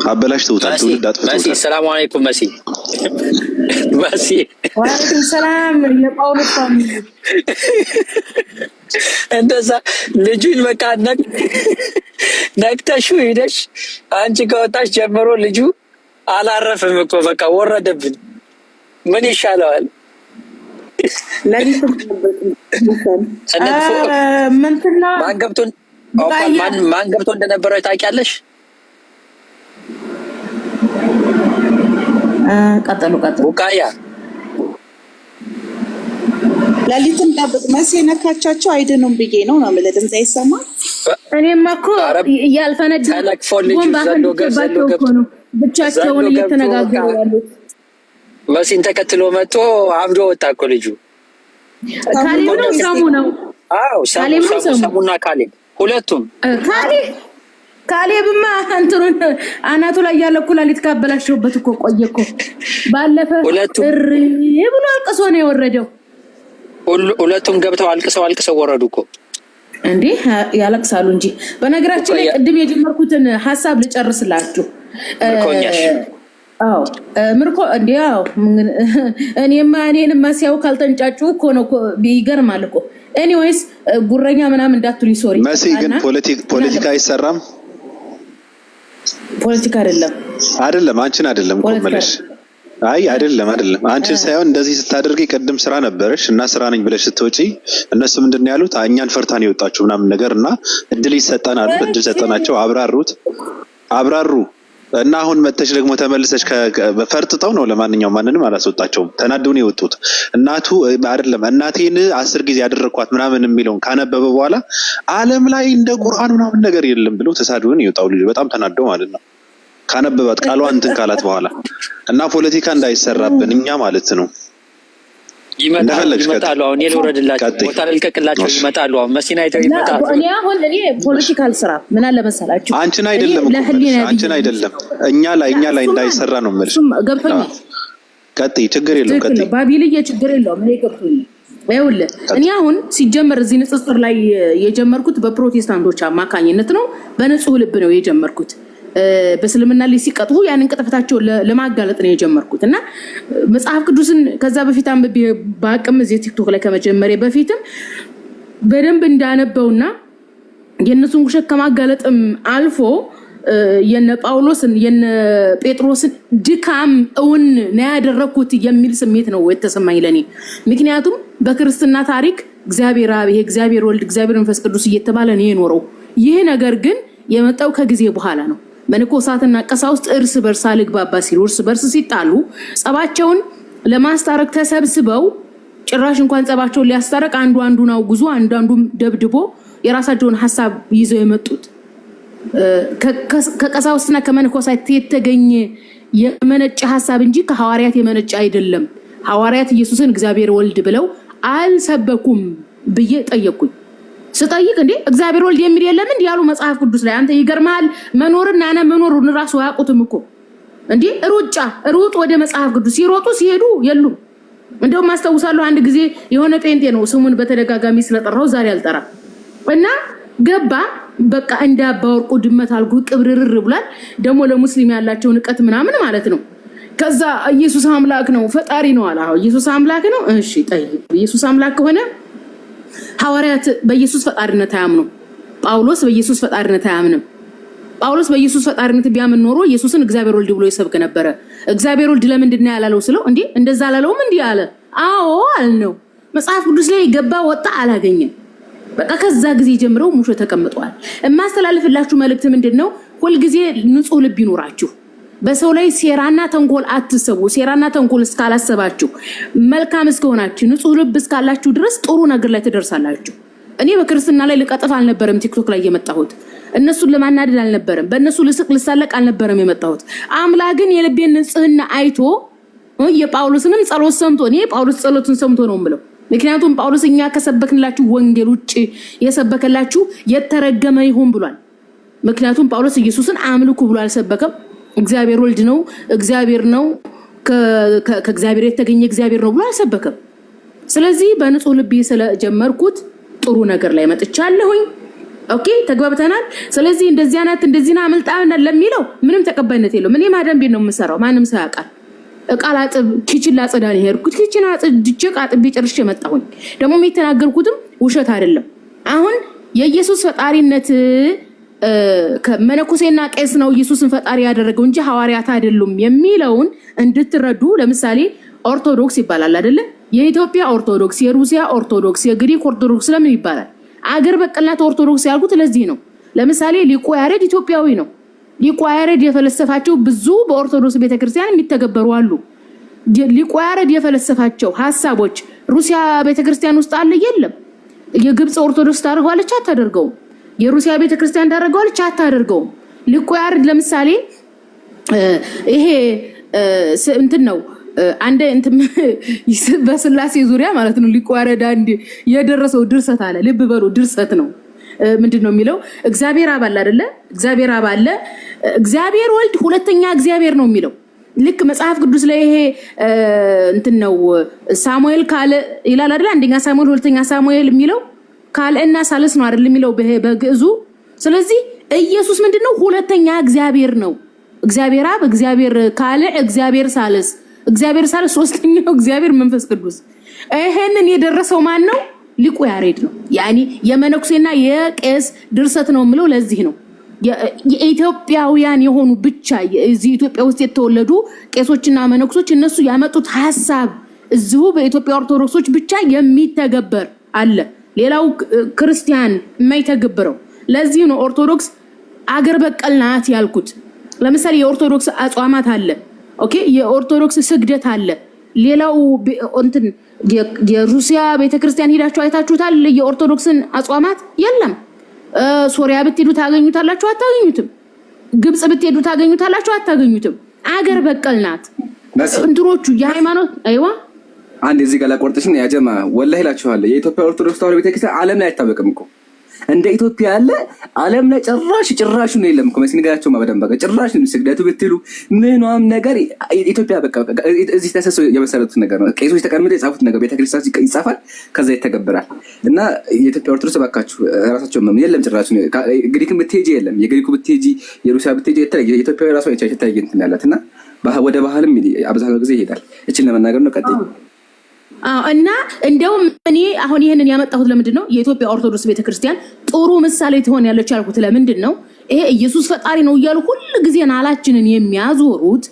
አበላሽተውታል፣ ትውልድ አጥፍተውታል። ሰላም አለይኩም መሲ ወአለይኩም ሰላም የጳውሎስ ፋሚሊ እንደዛ ልጁን በቃ ነክተሹ ሄደሽ አንቺ ከወጣሽ ጀምሮ ልጁ አላረፈም እኮ በቃ ወረደብን። ምን ይሻለዋል? ማን ገብቶ እንደነበረ ታውቂያለሽ? ቀጥሉ ቡቃያ ለሊትም ጠብቅ መሲ ነካቻቸው አይድኑም ብዬ ነው ማለት ድምጽ አይሰማ። እኔማ እኮ ያልፈነዳ ብቻቸውን እየተነጋገሩ ያሉት መሲን ተከትሎ መጥቶ አብዶ ወጣ እኮ ልጁ። ካሌብ ነው ሰሙ ነው? አዎ ሰሙና ካሌብ ሁለቱም። ካሌብማ እንትኑን አናቱ ላይ ያለ ኩላሊት ካበላሸውበት እኮ ቆየ እኮ። ባለፈ እሪ ብሎ አልቅሶ ነው የወረደው። ሁለቱም ገብተው አልቅሰው ወረዱ እኮ። እንዴ ያለቅሳሉ እንጂ። በነገራችን ላይ ቅድም የጀመርኩትን ሐሳብ ልጨርስላችሁ። አዎ ምርኮ እንዴ አዎ እኔንማ ሲያው ካልተንጫጩ እኮ ነው ይገርማል እኮ። ኤኒዌይስ ጉረኛ ምናምን እንዳትሉኝ ሶሪ። መሲ ግን ፖለቲካ አይሰራም። ፖለቲካ አይደለም አንቺን አይደለም እኮ መለሽ። አይ አይደለም አንቺን ሳይሆን እንደዚህ ስታደርጊ ቅድም ስራ ነበርሽ እና ስራ ነኝ ብለሽ ስትወጪ እነሱ ምንድነው ያሉት? እኛን ፈርታን የወጣችሁ ምናምን ነገር እና እድል ይሰጣናል። እድል ሰጠናቸው፣ አብራሩ እና አሁን መተሽ ደግሞ ተመልሰሽ ፈርጥተው ነው። ለማንኛውም ማንንም አላስወጣቸውም። ተናደው ነው የወጡት። እናቱ አይደለም እናቴን 10 ጊዜ ያደረኳት ምናምን የሚለውን ካነበበ በኋላ ዓለም ላይ እንደ ቁርአን ምናምን ነገር የለም ብለው ተሳድበው ነው የወጣው ልጅ። በጣም ተናደው ማለት ነው ካነበባት ቃሏን እንትን ካላት በኋላ እና ፖለቲካ እንዳይሰራብን እኛ ማለት ነው። ይመጣሉ። አሁን የልወረድላችሁ ቦታ ልልቀቅላችሁ ይመጣሉ። አሁን መሲና አይተው ይመጣሉ። እኔ ፖለቲካል ስራ ምን አለ መሰላችሁ? አንቺን አይደለም እኛ ላይ እንዳይሰራ ነው ማለት ገብቶኛል። ቀጥይ፣ ችግር የለውም። ቀጥይ ባቢልዬ፣ ችግር የለውም። እኔ ገብቶኛል። ይኸውልህ እኔ አሁን ሲጀመር እዚህ ንጽጽር ላይ የጀመርኩት በፕሮቴስታንቶች አማካኝነት ነው። በንጹህ ልብ ነው የጀመርኩት። በእስልምና ላይ ሲቀጥፉ ያንን ቅጥፈታቸውን ለማጋለጥ ነው የጀመርኩት እና መጽሐፍ ቅዱስን ከዛ በፊት አንብቤ ባቅም እዚህ ቲክቶክ ላይ ከመጀመሪያ በፊትም በደንብ እንዳነበውና የነሱን ውሸት ከማጋለጥም አልፎ የነ ጳውሎስን የነ ጴጥሮስን ድካም እውን ነው ያደረኩት የሚል ስሜት ነው የተሰማኝ ለኔ። ምክንያቱም በክርስትና ታሪክ እግዚአብሔር አብ፣ እግዚአብሔር ወልድ፣ እግዚአብሔር መንፈስ ቅዱስ እየተባለ ነው የኖረው። ይህ ነገር ግን የመጣው ከጊዜ በኋላ ነው። መነኮሳትና ቀሳውስት እርስ በርስ አልግባባ ሲሉ እርስ በርስ ሲጣሉ ጸባቸውን ለማስታረቅ ተሰብስበው ጭራሽ እንኳን ጸባቸውን ሊያስታረቅ አንዱን አውግዞ አንዱም ደብድቦ የራሳቸውን ሐሳብ ይዘው የመጡት ከቀሳውስትና ከመነኮሳት የተገኘ የመነጨ ሐሳብ እንጂ ከሐዋርያት የመነጨ አይደለም። ሐዋርያት ኢየሱስን እግዚአብሔር ወልድ ብለው አልሰበኩም ብዬ ጠየቁኝ። ስጠይቅ እንዴ እግዚአብሔር ወልድ የሚል የለም እንዴ ያሉ መጽሐፍ ቅዱስ ላይ። አንተ ይገርማል። መኖርና አነ መኖሩን ራሱ አያውቁትም እኮ እንዴ። ሩጥ ወደ መጽሐፍ ቅዱስ ሲሮጡ ሲሄዱ የሉም። እንደውም አስተውሳለሁ አንድ ጊዜ የሆነ ጴንጤ ነው ስሙን በተደጋጋሚ ስለጠራው ዛሬ አልጠራ እና ገባ በቃ እንዳባወርቁ ድመት አልኩ ቅብርርር ብሏል። ደግሞ ለሙስሊም ያላቸው ንቀት ምናምን ማለት ነው። ከዛ ኢየሱስ አምላክ ነው ፈጣሪ ነው አለ። አዎ ኢየሱስ አምላክ ነው። እሺ ጠይቅ። ኢየሱስ አምላክ ከሆነ ሐዋርያት በኢየሱስ ፈጣሪነት አያምኑ። ጳውሎስ በኢየሱስ ፈጣሪነት አያምንም። ጳውሎስ በኢየሱስ ፈጣሪነት ቢያምን ኖሮ ኢየሱስን እግዚአብሔር ወልድ ብሎ ይሰብክ ነበር። እግዚአብሔር ወልድ ለምንድን ነው ያላለው ስለው እንዴ እንደዛ አላለውም እንዴ አለ። አዎ አልነው። መጽሐፍ ቅዱስ ላይ ገባ ወጣ አላገኘም። በቃ ከዛ ጊዜ ጀምሮ ሙሾ ተቀምጧል። የማስተላልፍላችሁ መልእክት ምንድነው? ሁሉ ጊዜ ንጹህ ልብ ይኖራችሁ። በሰው ላይ ሴራና ተንኮል አትሰቡ። ሴራና ተንኮል እስካላሰባችሁ መልካም እስከሆናችሁ ንጹህ ልብ እስካላችሁ ድረስ ጥሩ ነገር ላይ ትደርሳላችሁ። እኔ በክርስትና ላይ ልቀጥፍ አልነበረም ቲክቶክ ላይ የመጣሁት። እነሱን ለማናደድ አልነበረም። በእነሱ ልስቅ ልሳለቅ አልነበረም የመጣሁት። አምላክን የልቤን ንጽህና አይቶ የጳውሎስንም ጸሎት ሰምቶ እኔ ጳውሎስ ጸሎቱን ሰምቶ ነው የምለው። ምክንያቱም ጳውሎስ እኛ ከሰበክንላችሁ ወንጌል ውጪ የሰበከላችሁ የተረገመ ይሁን ብሏል። ምክንያቱም ጳውሎስ ኢየሱስን አምልኩ ብሎ አልሰበከም። እግዚአብሔር ወልድ ነው፣ እግዚአብሔር ነው፣ ከእግዚአብሔር የተገኘ እግዚአብሔር ነው ብሎ አልሰበከም። ስለዚህ በንጹህ ልብ ስለጀመርኩት ጥሩ ነገር ላይ መጥቻለሁኝ። ኦኬ ተግባብተናል። ስለዚህ እንደዚህና አመልጣና ለሚለው ምንም ተቀባይነት የለውም። እኔ ማዳም ቤት ነው የምሰራው። ማንም ሰው ያውቃል። እቃላጥብ ኪችን ላጸዳ ነው የሄድኩት። ኪችን አጽድቼ ቃጥቤ ጨርሼ መጣሁኝ። ደግሞ የተናገርኩትም ውሸት አይደለም። አሁን የኢየሱስ ፈጣሪነት ከመነኩሴና ቄስ ነው ኢየሱስን ፈጣሪ ያደረገው እንጂ ሐዋርያት አይደሉም የሚለውን እንድትረዱ። ለምሳሌ ኦርቶዶክስ ይባላል አይደለ? የኢትዮጵያ ኦርቶዶክስ፣ የሩሲያ ኦርቶዶክስ፣ የግሪክ ኦርቶዶክስ ለምን ይባላል? አገር በቀላት ኦርቶዶክስ ያልኩት ለዚህ ነው። ለምሳሌ ሊቁ ያሬድ ኢትዮጵያዊ ነው። ሊቁ ያሬድ የፈለሰፋቸው ብዙ በኦርቶዶክስ ቤተክርስቲያን የሚተገበሩ አሉ። ሊቁ ያሬድ የፈለሰፋቸው ሐሳቦች ሩሲያ ቤተክርስቲያን ውስጥ አለ የለም? የግብጽ ኦርቶዶክስ ታደርገዋለች አታደርገውም? የሩሲያ ቤተክርስቲያን ታደርገዋለች አታደርገውም? ሊቁ ያሬድ ለምሳሌ ይሄ እንትን ነው አንደ እንትን በስላሴ ዙሪያ ማለት ነው። ሊቁ ያሬድ አንድ የደረሰው ድርሰት አለ። ልብ በሉ ድርሰት ነው። ምንድነው የሚለው? እግዚአብሔር አብ አለ አይደለ? እግዚአብሔር አብ አለ። እግዚአብሔር ወልድ ሁለተኛ እግዚአብሔር ነው የሚለው። ልክ መጽሐፍ ቅዱስ ላይ ይሄ እንትን ነው ሳሙኤል ካለ ይላል አይደል? አንደኛ ሳሙኤል ሁለተኛ ሳሙኤል የሚለው ካልእና ሳልስ ነው አይደል የሚለው በግዕዙ። ስለዚህ ኢየሱስ ምንድነው? ሁለተኛ እግዚአብሔር ነው። እግዚአብሔር አብ፣ እግዚአብሔር ካለ፣ እግዚአብሔር ሳልስ፣ እግዚአብሔር ሳልስ ሶስተኛው እግዚአብሔር መንፈስ ቅዱስ። ይሄንን የደረሰው ማን ነው? ሊቁ ያሬድ ነው። ያኒ የመነኩሴና የቄስ ድርሰት ነው የምለው ለዚህ ነው። የኢትዮጵያውያን የሆኑ ብቻ እዚህ ኢትዮጵያ ውስጥ የተወለዱ ቄሶችና መነኩሶች እነሱ ያመጡት ሐሳብ እዚሁ በኢትዮጵያ ኦርቶዶክሶች ብቻ የሚተገበር አለ። ሌላው ክርስቲያን የማይተገብረው። ለዚህ ነው ኦርቶዶክስ አገር በቀል ናት ያልኩት። ለምሳሌ የኦርቶዶክስ አጽዋማት አለ። ኦኬ የኦርቶዶክስ ስግደት አለ። ሌላው እንትን የሩሲያ ቤተክርስቲያን ሄዳችሁ አይታችሁታል? የኦርቶዶክስን አጽዋማት የለም። ሶሪያ ብትሄዱ ታገኙታላችሁ አታገኙትም? ግብጽ ብትሄዱ ታገኙታላችሁ አታገኙትም? አገር በቀል ናት። እንትሮቹ የሃይማኖት አይዋ አንድ እዚህ ጋር ላቆርጥሽን ያጀማ ወላሂ እላችኋለሁ የኢትዮጵያ ኦርቶዶክስ ተዋሕዶ ቤተክርስቲያን ዓለም ላይ አይታወቅም እኮ እንደ ኢትዮጵያ ያለ ዓለም ላይ ጭራሽ ነው የለም እኮ መስጊዳቸው ማበደም በቃ ጭራሽ ነው ስግደቱ ብትሉ ምንም ነገር ኢትዮጵያ በቃ እዚህ ተሰሰው የመሰረቱት ነገር ነው። ቄሶች ተቀምጠው የጻፉት ነገር ቤተክርስቲያን ይጻፋል ከዛ ይተገበራል። እና የኢትዮጵያ ኦርቶዶክስ ባካችሁ ራሳቸው የለም ጭራሽ ነው። ግሪክም ብትሄጂ የለም፣ የግሪኩ ብትሄጂ የሩሲያ ብትሄጂ የኢትዮጵያ ራሷ የተለየ እንትን ያላትና ወደ ባህልም አብዛኛው ጊዜ ይሄዳል። እቺን ለመናገር ነው ቀጥይ። እና እንደውም እኔ አሁን ይሄንን ያመጣሁት ለምንድን ነው? የኢትዮጵያ ኦርቶዶክስ ቤተክርስቲያን ጥሩ ምሳሌ ትሆን ያለች ያልኩት ለምንድን ነው? ይሄ ኢየሱስ ፈጣሪ ነው እያሉ ሁሉ ጊዜ ናላችንን የሚያዞሩት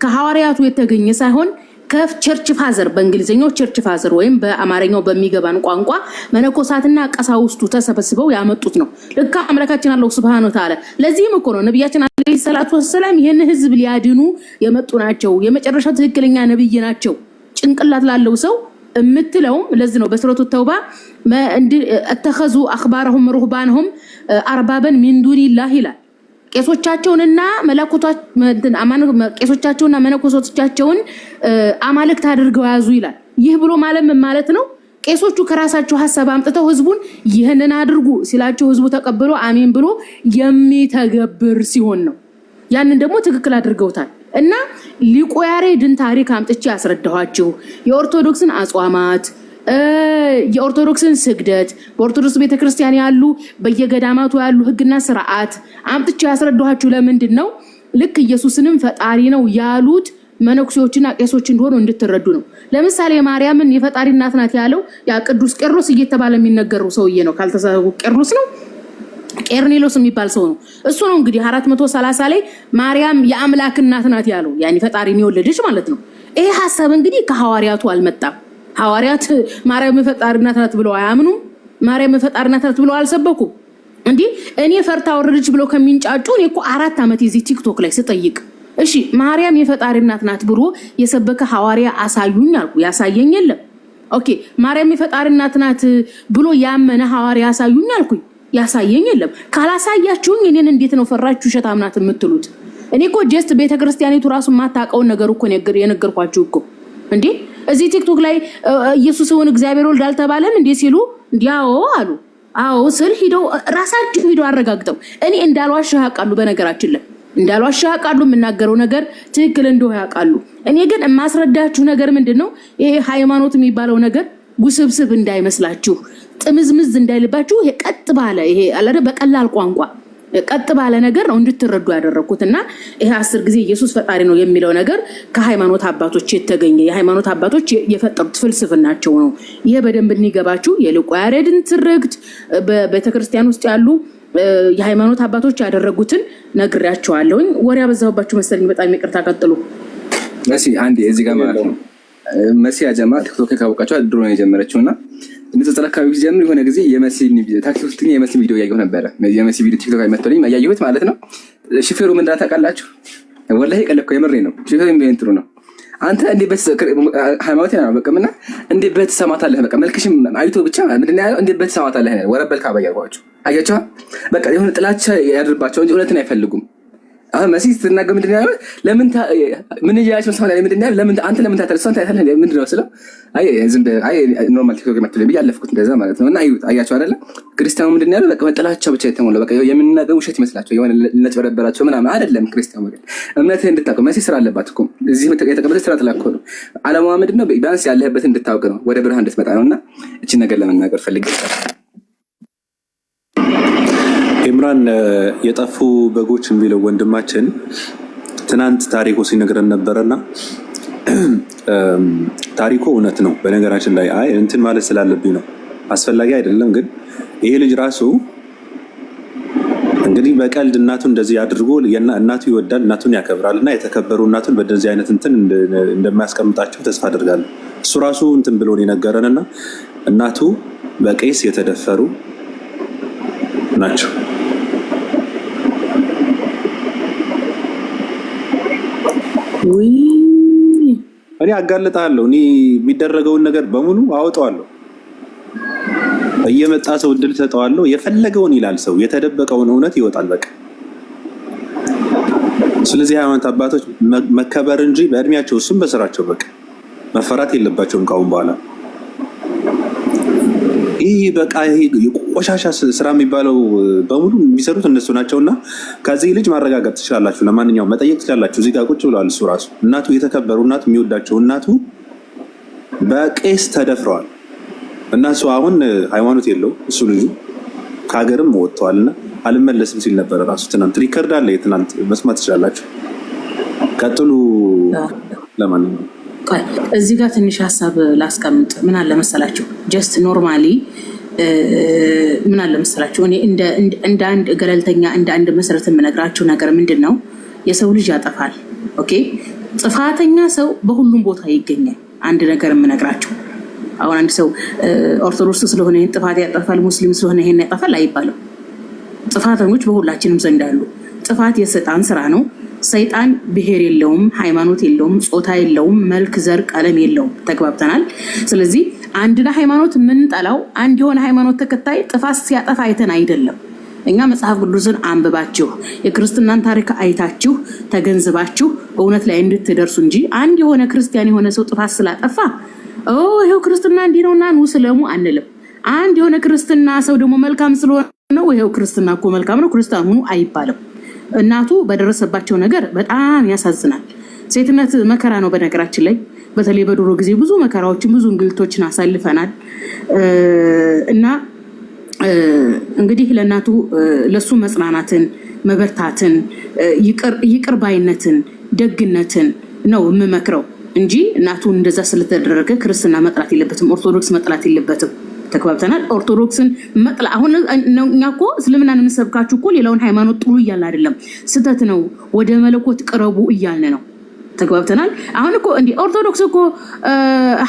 ከሐዋርያቱ የተገኘ ሳይሆን ከቸርች ፋዘር በእንግሊዝኛው ቸርች ፋዘር ወይም በአማርኛው በሚገባን ቋንቋ መነኮሳትና ቀሳውስቱ ተሰብስበው ያመጡት ነው። ልክ አምላካችን አላህ Subhanahu Wa Ta'ala ለዚህም እኮ ነው ነብያችን አለይሂ ሰላቱ ወሰለም ይሄን ህዝብ ሊያድኑ የመጡ ናቸው፣ የመጨረሻው ትክክለኛ ነብይ ናቸው ጭንቅላት ላለው ሰው እምትለውም ለዚህ ነው። በሱረቱ ተውባ እተኸዙ አኽባረሁም ሩህባንሁም አርባበን ሚን ዱኒላህ ይላል። ቄሶቻቸውንና ቄሶቻቸውንና መነኮሶቻቸውን አማልክት አድርገው ያዙ ይላል። ይህ ብሎ ማለት ነው ቄሶቹ ከራሳቸው ሐሳብ አምጥተው ህዝቡን ይሄንን አድርጉ ሲላቸው ህዝቡ ተቀብሎ አሜን ብሎ የሚተገብር ሲሆን ነው። ያንን ደግሞ ትክክል አድርገውታል። እና ሊቁ ያሬድን ታሪክ አምጥቼ ያስረዳኋችሁ የኦርቶዶክስን አጽዋማት የኦርቶዶክስን ስግደት በኦርቶዶክስ ቤተክርስቲያን ያሉ በየገዳማቱ ያሉ ህግና ስርዓት አምጥቼ ያስረዳኋችሁ ለምንድን ነው? ልክ ኢየሱስንም ፈጣሪ ነው ያሉት መነኩሴዎችና ቄሶች እንደሆኑ እንድትረዱ ነው። ለምሳሌ ማርያምን የፈጣሪ እናት ናት ያለው ያ ቅዱስ ቄርሎስ እየተባለ የሚነገረው ሰውዬ ነው። ካልተሳሳትኩ ቄርሎስ ነው፣ ቄርኔሎስ የሚባል ሰው ነው። እሱ ነው እንግዲህ 430 ላይ ማርያም የአምላክ እናት ናት ያለው፣ ያኒ ፈጣሪን የወለደች ማለት ነው። ይሄ ሐሳብ እንግዲህ ከሐዋርያቱ አልመጣም። ሐዋርያት ማርያም የፈጣሪ እናት ናት ብለው አያምኑም። ማርያም የፈጣሪ እናት ናት ብለው አልሰበኩም። እንዴ እኔ ፈርታ ወረደች ብለው ከሚንጫጩ እኔ እኮ 4 ዓመት እዚህ ቲክቶክ ላይ ስጠይቅ እሺ ማርያም የፈጣሪ እናት ናት ብሎ የሰበከ ሐዋርያ አሳዩኝ አልኩ። ያሳየኝ የለም። ኦኬ ማርያም የፈጣሪ እናት ናት ብሎ ያመነ ሐዋርያ አሳዩኝ አልኩኝ። ያሳየኝ የለም። ካላሳያችሁኝ እኔን እንዴት ነው ፈራችሁ ሸታም ናት የምትሉት? እኔ እኮ ጀስት ቤተክርስቲያኒቱ ራሱ ማታውቀውን ነገር እኮ የነገርኳችሁ እኮ። እንዴ እዚህ ቲክቶክ ላይ ኢየሱስውን እግዚአብሔር ወልድ አልተባለም እንዴ ሲሉ እንዲያው አሉ። አዎ ስል ሄደው ራሳቸው ሄደው አረጋግጠው እኔ እንዳልዋሻህ ያውቃሉ። በነገራችን ላይ እንዳልዋሻህ ያውቃሉ። የምናገረው ነገር ትክክል እንደሆነ ያውቃሉ። እኔ ግን የማስረዳችሁ ነገር ምንድነው ይሄ ሃይማኖት የሚባለው ነገር ውስብስብ እንዳይመስላችሁ፣ ጥምዝምዝ እንዳይልባችሁ ይሄ ቀጥ ባለ ይሄ አላደ በቀላል ቋንቋ ቀጥ ባለ ነገር ነው እንድትረዱ ያደረኩትና ይሄ 10 ጊዜ ኢየሱስ ፈጣሪ ነው የሚለው ነገር ከሃይማኖት አባቶች የተገኘ የሃይማኖት አባቶች የፈጠሩት ፍልስፍናቸው ነው። ይሄ በደንብ እንዲገባችሁ የልቆ ያሬድን ትርክት በቤተክርስቲያን ውስጥ ያሉ የሃይማኖት አባቶች ያደረጉትን ነግሬያቸዋለሁ። ወሬ አበዛሁባችሁ መሰለኝ። በጣም ይቅርታ። ቀጥሉ። መሲ አንዴ እዚህ ጋር ማለት ነው መሲ አጀማ ቲክቶክ ካወቃችሁ ድሮ ነው የጀመረችውና ንጽጽር አካባቢ ሲጀምር የሆነ ጊዜ የመሲ ታክሲ ውስጥ የመሲ ቪዲዮ ያየሁ ነበር። የመሲ ቪዲዮ ቲክቶክ ላይ መጥቶልኝ ያየሁት ማለት ነው። ሹፌሩ ምን እንዳታውቃላችሁ ወላሂ ቀለብኩ። የምሬ ነው። ሹፌሩ ምን እንትሩ ነው አንተ እንዴ ሃይማኖት ነው በቃምና እንዴ በተሰማታለህ በቃ መልክሽም አይቶ ብቻ ምንድነው ያለው እንዴ በተሰማታለህ ወረበል ካባያርጓችሁ አያችሁ በቃ የሆነ ጥላቻ ያድርባቸው እንጂ እውነትን አይፈልጉም። አሁን መሲ ስትናገር ምንድነው ያለው ለምን ምን ይያችሁ ሰማታ ምንድነው ያለው ለምን አንተ ለምን ታተርሰን ታይታለህ ምንድነው ስለው አይ ዝም አይ ኖርማል ቲክቶክ መጥቶ ለብይ ያለፍኩት እንደዛ ማለት ነውና አያችሁ አይደለ ክርስቲያኑ ምንድነው ያለው በቃ ጥላቻ ብቻ የተሞላው በቃ የምንናገር ውሸት ይመስላቸው የሆነ ለነጭበረበራቸው ምናምን አይደለም። ክርስቲያኑ ግን እምነትህን እንድታውቅ መሲ ስራ አለባት እኮ እዚህ የተቀበለ ስራ ጥላኮ ነው። ዓላማዋ ምንድነው ቢያንስ ያለህበትን እንድታውቅ ነው፣ ወደ ብርሃን እንድትመጣ ነውና እቺ ነገር ለመናገር ፈልጌ ኢምራን የጠፉ በጎች የሚለው ወንድማችን ትናንት ታሪኩ ሲነግረን ነበረና ታሪኩ እውነት ነው። በነገራችን ላይ አይ እንትን ማለት ስላለብኝ ነው አስፈላጊ አይደለም። ግን ይሄ ልጅ ራሱ እንግዲህ በቀልድ እናቱ እንደዚህ አድርጎ እናቱ ይወዳል፣ እናቱን ያከብራልና የተከበሩ እናቱን በደዚህ አይነት እንትን እንደማያስቀምጣቸው ተስፋ አድርጋለሁ። እሱ ራሱ እንትን ብሎ ነው የነገረንና እናቱ በቄስ የተደፈሩ ናቸው። እኔ አጋልጣለሁ። እኔ የሚደረገውን ነገር በሙሉ አወጣዋለሁ። እየመጣ ሰው እድል ሰጠዋለሁ። የፈለገውን ይላል ሰው፣ የተደበቀውን እውነት ይወጣል። በቃ ስለዚህ ሃይማኖት አባቶች መከበር እንጂ በእድሜያቸው እሱም በስራቸው በቃ መፈራት የለባቸውም ካሁን በኋላ። ይህ በቃ ቆሻሻ ስራ የሚባለው በሙሉ የሚሰሩት እነሱ ናቸውና ከዚህ ልጅ ማረጋገጥ ትችላላችሁ። ለማንኛውም መጠየቅ ትችላላችሁ። እዚህ ጋር ቁጭ ብለዋል። እሱ ራሱ እናቱ የተከበሩ እናቱ የሚወዳቸው እናቱ በቄስ ተደፍረዋል እና እሱ አሁን ሃይማኖት የለው እሱ ልጁ ከሀገርም ወጥተዋልና አልመለስም ሲል ነበረ። ራሱ ትናንት ሪከርድ አለ፣ የትናንት መስማት ትችላላችሁ። ቀጥሉ። ለማንኛውም እዚህ ጋር ትንሽ ሀሳብ ላስቀምጥ። ምን አለ መሰላችሁ ጀስት ኖርማሊ ምን አለ መሰላችሁ እኔ እንደ አንድ ገለልተኛ እንደ አንድ መሰረት የምነግራችሁ ነገር ምንድን ነው፣ የሰው ልጅ ያጠፋል። ኦኬ ጥፋተኛ ሰው በሁሉም ቦታ ይገኛል። አንድ ነገር የምነግራችሁ አሁን አንድ ሰው ኦርቶዶክስ ስለሆነ ይሄን ጥፋት ያጠፋል፣ ሙስሊም ስለሆነ ይሄን ያጠፋል አይባልም። ጥፋተኞች በሁላችንም ዘንድ አሉ። ጥፋት የሰይጣን ስራ ነው። ሰይጣን ብሔር የለውም፣ ሃይማኖት የለውም፣ ጾታ የለውም፣ መልክ፣ ዘር፣ ቀለም የለውም። ተግባብተናል። ስለዚህ አንድ ሃይማኖት የምንጠላው አንድ የሆነ ሃይማኖት ተከታይ ጥፋት ሲያጠፋ አይተን አይደለም። እኛ መጽሐፍ ቅዱስን አንብባችሁ የክርስትናን ታሪክ አይታችሁ ተገንዝባችሁ እውነት ላይ እንድትደርሱ እንጂ አንድ የሆነ ክርስቲያን የሆነ ሰው ጥፋት ስላጠፋ ይሄው ክርስትና እንዲህ ነውና ኑ ስለሙ አንልም። አንድ የሆነ ክርስትና ሰው ደግሞ መልካም ስለሆነ ነው ይሄው ክርስትና እኮ መልካም ነው ክርስቲያን ሁኑ አይባልም። እናቱ በደረሰባቸው ነገር በጣም ያሳዝናል። ሴትነት መከራ ነው። በነገራችን ላይ በተለይ በድሮ ጊዜ ብዙ መከራዎችን ብዙ እንግልቶችን አሳልፈናል እና እንግዲህ ለእናቱ ለሱ መጽናናትን፣ መበርታትን፣ ይቅር ባይነትን፣ ደግነትን ነው የምመክረው እንጂ እናቱ እንደዛ ስለተደረገ ክርስትና መጥላት የለበትም፣ ኦርቶዶክስ መጥላት የለበትም። ተግባብተናል። ኦርቶዶክስን መጥላ አሁን እኛ እኮ እስልምናን የምንሰብካችሁ እኮ ሌላውን ሃይማኖት ጥሉ እያልን አይደለም። ስተት ነው፣ ወደ መለኮት ቅረቡ እያልን ነው። ተግባብተናል። አሁን እኮ እንዲህ ኦርቶዶክስ እኮ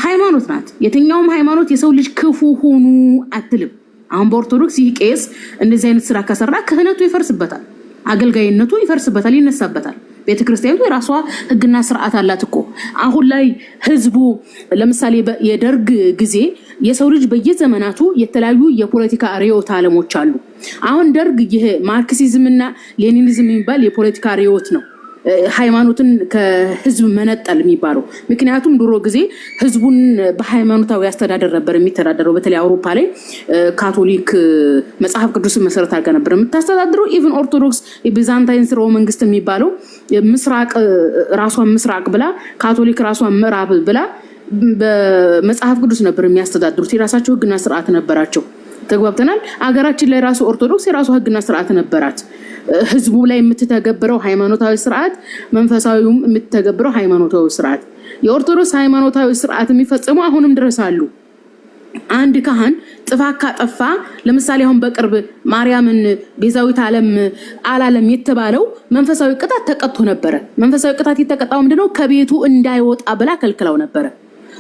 ሃይማኖት ናት። የትኛውም ሃይማኖት የሰው ልጅ ክፉ ሆኑ አትልም። አሁን በኦርቶዶክስ ይህ ቄስ እንደዚህ አይነት ስራ ከሰራ ክህነቱ ይፈርስበታል፣ አገልጋይነቱ ይፈርስበታል፣ ይነሳበታል። ቤተክርስቲያኑ የራሷ ህግና ስርዓት አላት እኮ። አሁን ላይ ህዝቡ ለምሳሌ የደርግ ጊዜ የሰው ልጅ በየዘመናቱ የተለያዩ የፖለቲካ ርዕዮተ ዓለሞች አሉ። አሁን ደርግ ይሄ ማርክሲዝምና ሌኒኒዝም የሚባል የፖለቲካ ርዕዮት ነው፣ ሃይማኖትን ከህዝብ መነጠል የሚባለው። ምክንያቱም ድሮ ጊዜ ህዝቡን በሃይማኖታዊ አስተዳደር ነበር የሚተዳደረው። በተለይ አውሮፓ ላይ ካቶሊክ መጽሐፍ ቅዱስን መሰረት አድርጋ ነበር የምታስተዳድረው። ኢቭን ኦርቶዶክስ የቢዛንታይን ስርወ መንግስት የሚባለው ምስራቅ ራሷን ምስራቅ ብላ፣ ካቶሊክ ራሷን ምዕራብ ብላ በመጽሐፍ ቅዱስ ነበር የሚያስተዳድሩት። የራሳቸው ህግና ስርዓት ነበራቸው። ተግባብተናል። አገራችን ላይ ራሱ ኦርቶዶክስ የራሱ ህግና ስርዓት ነበራት። ህዝቡ ላይ የምትተገብረው ሃይማኖታዊ ስርዓት፣ መንፈሳዊውም የምትተገብረው ሃይማኖታዊ ስርዓት። የኦርቶዶክስ ሃይማኖታዊ ስርዓት የሚፈጽሙ አሁንም ድረስ አሉ። አንድ ካህን ጥፋት ካጠፋ ለምሳሌ አሁን በቅርብ ማርያምን ቤዛዊት ዓለም አላለም የተባለው መንፈሳዊ ቅጣት ተቀጥቶ ነበረ። መንፈሳዊ ቅጣት የተቀጣው ምንድነው? ከቤቱ እንዳይወጣ ብላ ከልክለው ነበረ።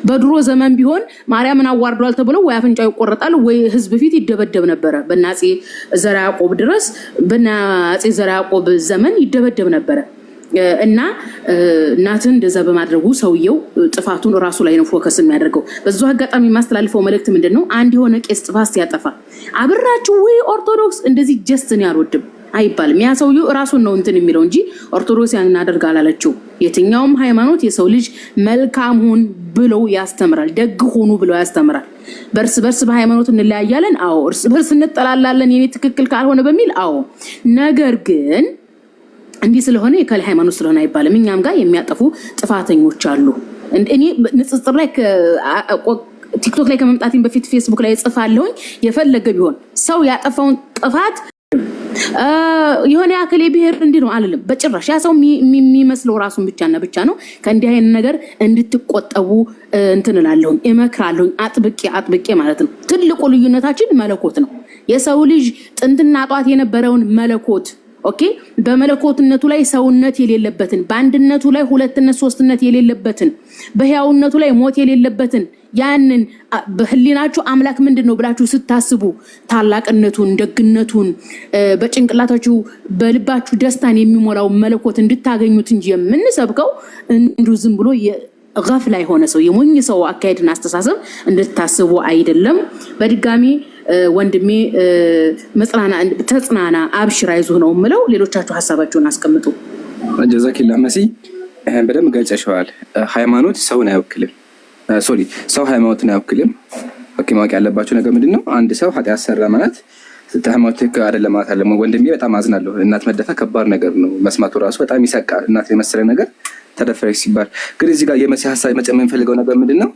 በድሮ ዘመን ቢሆን ማርያምን አዋርዷል ተብሎ ወይ አፍንጫው ይቆረጣል ወይ ህዝብ ፊት ይደበደብ ነበረ። በናጼ ዘርዓ ያዕቆብ ድረስ በናጼ ዘርዓ ያዕቆብ ዘመን ይደበደብ ነበረ። እና እናትን እንደዛ በማድረጉ ሰውየው ጥፋቱን ራሱ ላይ ነው ፎከስ የሚያደርገው። በዛው አጋጣሚ ማስተላልፈው መልእክት ምንድነው? አንድ የሆነ ቄስ ጥፋት ሲያጠፋ አብራችሁ ወይ ኦርቶዶክስ እንደዚህ ጀስትን ያልወድም አይባልም። ያ ሰውየው ራሱን ነው እንትን የሚለው እንጂ ኦርቶዶክስ ያን እናደርግ አላለችው። የትኛውም ሃይማኖት የሰው ልጅ መልካም ሁን ብሎ ያስተምራል፣ ደግ ሁኑ ብሎ ያስተምራል። በርስ በርስ በሃይማኖት እንለያያለን፣ አዎ። እርስ በርስ እንጠላላለን የኔ ትክክል ካልሆነ በሚል አዎ። ነገር ግን እንዲህ ስለሆነ የከለ ሃይማኖት ስለሆነ አይባልም። እኛም ጋር የሚያጠፉ ጥፋተኞች አሉ። እኔ ንጽጽር ላይ ቲክቶክ ላይ ከመምጣቴን በፊት ፌስቡክ ላይ ጽፋለሁኝ። የፈለገ ቢሆን ሰው ያጠፋውን ጥፋት የሆነ ያከለ ብሔር እንዲህ ነው አልልም በጭራሽ። ያ ሰው የሚመስለው ራሱን ብቻና ብቻ ነው። ከእንዲህ አይነት ነገር እንድትቆጠቡ እንትንላለሁ፣ እመክራለሁ፣ አጥብቄ ማለት ነው። ትልቁ ልዩነታችን መለኮት ነው። የሰው ልጅ ጥንትና ጧት የነበረውን መለኮት ኦኬ፣ በመለኮትነቱ ላይ ሰውነት የሌለበትን፣ በአንድነቱ ላይ ሁለትነት ሶስትነት የሌለበትን፣ በህያውነቱ ላይ ሞት የሌለበትን ያንን በህሊናችሁ አምላክ ምንድነው ብላችሁ ስታስቡ ታላቅነቱን፣ ደግነቱን በጭንቅላታችሁ በልባችሁ ደስታን የሚሞላው መለኮት እንድታገኙት እንጂ የምንሰብከው እንዱ ዝም ብሎ የገፍላ የሆነ ሰው የሞኝ ሰው አካሄድና አስተሳሰብ እንድታስቡ አይደለም። በድጋሚ ወንድሜ ተጽናና፣ አብሽራ፣ አይዞህ ነው የምለው። ሌሎቻችሁ ሀሳባችሁን አስቀምጡ። ጀዛኪላ መሲ በደንብ ገልጸሽዋል። ሃይማኖት ሰውን አይወክልም። ሶሪ ሰው ሃይማኖትን አይወክልም። ኦኬ፣ ማወቅ ያለባችሁ ነገር ምንድነው? አንድ ሰው ኃጢአት ሰራ ማለት ሃይማኖት ትክክል አይደለም ማለት አለ። ወንድሜ በጣም አዝናለሁ። እናት መደፈር ከባድ ነገር ነው። መስማቱ ራሱ በጣም ይሰቃል። እናት የመሰለ ነገር ተደፈረች ሲባል ግን እዚህ ጋር የመሲ ሀሳብ መጨመር የሚፈልገው ነገር ምንድነው?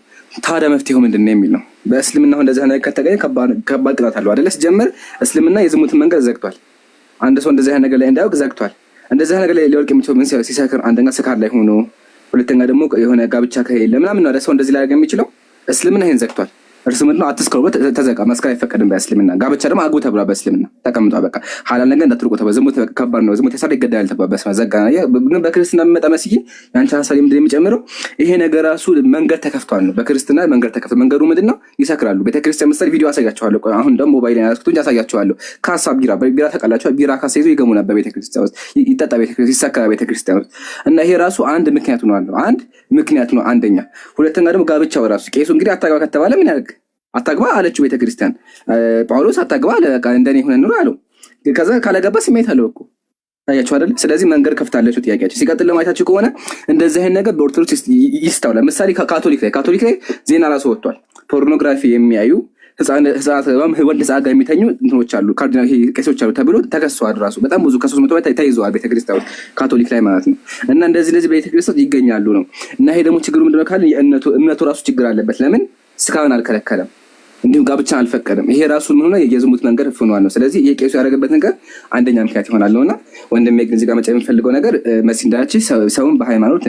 ታዲያ መፍትሄው ምንድነው የሚል ነው። በእስልምና እንደዚህ ነገር ከተገኘ ከባድ ቅጣት አለው አይደለ? ሲጀመር እስልምና የዝሙትን መንገድ ዘግቷል። አንድ ሰው እንደዚህ ነገር ላይ እንዳያውቅ ዘግቷል። እንደዚህ ነገር ላይ ሊወርቅ የሚችለው ምን ሲሰክር፣ አንደኛ ስካር ላይ ሆኖ፣ ሁለተኛ ደግሞ የሆነ ጋብቻ ከሌለ ምናምን ነው ሰው እንደዚህ ላይ የሚችለው። እስልምና ይሄን ዘግቷል። እርሱ ምንድነው? አትስከሩ ተዘጋ። መስከር አይፈቀድም በእስልምና። ጋብቻ ደግሞ አግቡ ተብሏል በእስልምና ተቀምጧል። በቃ ሐላል ነገር እንዳትርቁ ተብሏል። ዝሙት ከባድ ነው። ዝሙት የሰራ ይገደላል ተብሏል በእስልምና ዘጋ። ግን በክርስትና የሚመጣ መስዬ ያንቺ ሀሳብ ምንድነው የሚጨምረው? ይሄ ነገር ራሱ መንገድ ተከፍቷል ነው። በክርስትና መንገድ ተከፍቷል። መንገዱ ምንድነው? ይሰክራሉ። ቤተክርስቲያን ምሳሌ ቪዲዮ አሳያችኋለሁ። አሁን ደግሞ ሞባይል ላይ ያስኩት አሳያችኋለሁ። ካሳ ቢራ ተቀላችኋል። ቢራ ካሳ ይዞ ይገሙ ነበር ቤተክርስቲያን ውስጥ፣ ይጠጣ ቤተክርስቲያን፣ ይሰከራ ቤተክርስቲያን ውስጥ። እና ይሄ ራሱ አንድ ምክንያት ነው አለው። አንድ ምክንያት ነው አንደኛ። ሁለተኛ ደግሞ ጋብቻው ራሱ ቄሱ እንግዲህ አታግባ ከተባለ ምን ያደርግ? አታግባ አለችው ቤተክርስቲያን። ጳውሎስ አታግባ እንደኔ ሆነ ኑሮ አለው። ከዛ ካለገባ ስሜት አለው እኮ ታያችሁ አይደል? ስለዚህ መንገድ ከፍታለች ጥያቄያችሁ። ሲቀጥል ለማየታችሁ ከሆነ እንደዚህ አይነት ነገር በኦርቶዶክስ ይስተዋል። ለምሳሌ ካቶሊክ ላይ ዜና ራሱ ወጥቷል። ፖርኖግራፊ የሚያዩ ህፃናት ወንድ ህፃን ጋር የሚተኙ እንትኖች አሉ፣ ካርዲናል ቄሶች አሉ ተብሎ ተከሰዋል። ራሱ በጣም ብዙ ከ300 በላይ ተይዘዋል ቤተክርስቲያን ውስጥ ካቶሊክ ላይ ማለት ነው። እና እንደዚህ ቤተክርስቲያን ይገኛሉ ነው። እና ይሄ ደግሞ ችግሩ ምንድነው ካለ እምነቱ ራሱ ችግር አለበት። ለምን እስካሁን አልከለከለም? እንዲሁም ጋብቻ አልፈቀደም። ይሄ ራሱ ምን ሆነ? የዝሙት መንገድ ፍኗል ነው። ስለዚህ ይሄ ቄሱ ያደረገበት ነገር አንደኛ ምክንያት ይሆናል ነውና ወንድሜ ግን እዚህ ጋር መጨመር የምፈልገው ነገር መሲ እንዳለች ሰውን በሃይማኖት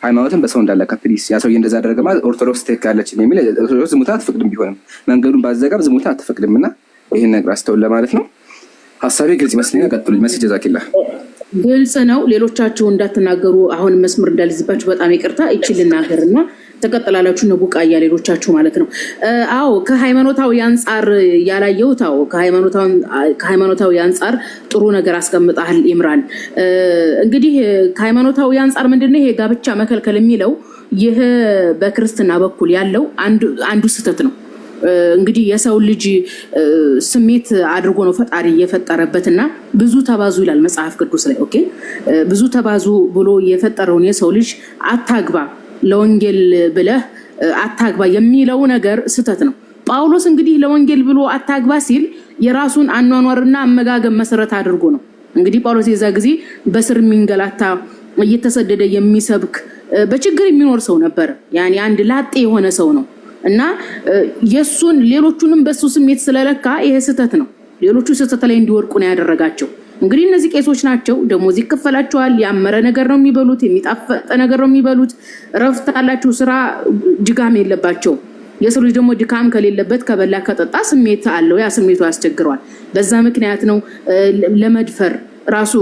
ሃይማኖትን በሰው እንዳለካ ፕሊስ። ያ ሰውዬ እንደዛ አደረገ ማለት ኦርቶዶክስ ትክክለች የሚል ኦርቶዶክስ ዝሙት አትፈቅድም። ቢሆንም መንገዱን ባዘጋም ዝሙት አትፈቅድምና ይሄን ነገር አስተውል ለማለት ነው። ሀሳቤ ግልጽ ይመስለኛል። ቀጥሉኝ። መሲ ጀዛኪላ። ግልጽ ነው። ሌሎቻችሁ እንዳትናገሩ አሁን መስመር እንዳልዝባችሁ በጣም ይቅርታ። ይችል ልናገርና ተቀጥላላችሁ ነው ቡቃያ ሌሎቻችሁ ማለት ነው። አዎ ከሃይማኖታዊ አንጻር ያላየሁት ከሃይማኖታዊ አንጻር ጥሩ ነገር አስቀምጣል ኢምራን። እንግዲህ ከሃይማኖታዊ አንጻር ምንድነው ይሄ ጋብቻ መከልከል የሚለው ይህ በክርስትና በኩል ያለው አንዱ ስህተት ነው። እንግዲህ የሰው ልጅ ስሜት አድርጎ ነው ፈጣሪ የፈጠረበትና ብዙ ተባዙ ይላል መጽሐፍ ቅዱስ ላይ። ኦኬ ብዙ ተባዙ ብሎ የፈጠረውን የሰው ልጅ አታግባ ለወንጌል ብለህ አታግባ የሚለው ነገር ስህተት ነው። ጳውሎስ እንግዲህ ለወንጌል ብሎ አታግባ ሲል የራሱን አኗኗርና አመጋገብ መሰረት አድርጎ ነው። እንግዲህ ጳውሎስ የዛ ጊዜ በስር የሚንገላታ እየተሰደደ የሚሰብክ በችግር የሚኖር ሰው ነበር። ያኔ አንድ ላጤ የሆነ ሰው ነው እና የሱን ሌሎቹንም በሱ ስሜት ስለለካ ይሄ ስህተት ነው። ሌሎቹ ስህተት ላይ እንዲወድቁ ነው ያደረጋቸው። እንግዲህ እነዚህ ቄሶች ናቸው፣ ደሞዝ ይከፈላቸዋል፣ ያመረ ነገር ነው የሚበሉት፣ የሚጣፈጥ ነገር ነው የሚበሉት፣ ረፍት አላቸው፣ ስራ ድካም የለባቸው። የሰው ልጅ ደግሞ ድካም ከሌለበት ከበላ ከጠጣ ስሜት አለው፣ ያ ስሜቱ ያስቸግረዋል። በዛ ምክንያት ነው ለመድፈር ራሱ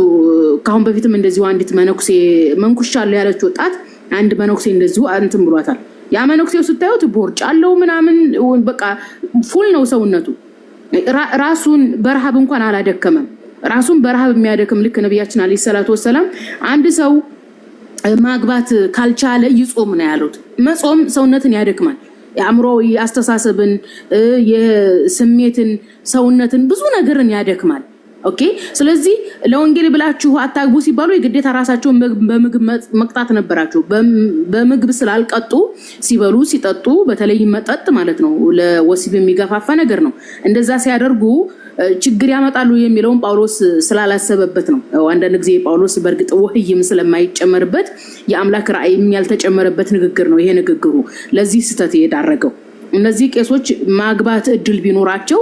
ካሁን በፊትም እንደዚሁ አንዲት መነኩሴ መንኩሻለሁ ያለች ወጣት አንድ መነኩሴ እንደዚሁ አንተም ብሏታል። ያ መነኩሴው ስታዩት ቦርጭ አለው ምናምን በቃ ፉል ነው ሰውነቱ። ራሱን በረሃብ እንኳን አላደከመም። ራሱን በረሃብ የሚያደክም ልክ ነብያችን አለይሂ ሰላቱ ወሰለም አንድ ሰው ማግባት ካልቻለ ይጾም ነው ያሉት። መጾም ሰውነትን ያደክማል። የአእምሮዊ አስተሳሰብን፣ የስሜትን፣ ሰውነትን ብዙ ነገርን ያደክማል። ኦኬ ስለዚህ ለወንጌል ብላችሁ አታግቡ ሲባሉ የግዴታ ራሳቸውን በምግብ መቅጣት ነበራቸው። በምግብ ስላልቀጡ ሲበሉ ሲጠጡ በተለይ መጠጥ ማለት ነው ለወሲብ የሚገፋፋ ነገር ነው። እንደዛ ሲያደርጉ ችግር ያመጣሉ የሚለውን ጳውሎስ ስላላሰበበት ነው። አንዳንድ ጊዜ ጳውሎስ በእርግጥ ወህይም ስለማይጨመርበት የአምላክ ራእይም ያልተጨመረበት ንግግር ነው ይሄ ንግግሩ ለዚህ ስህተት የዳረገው። እነዚህ ቄሶች ማግባት እድል ቢኖራቸው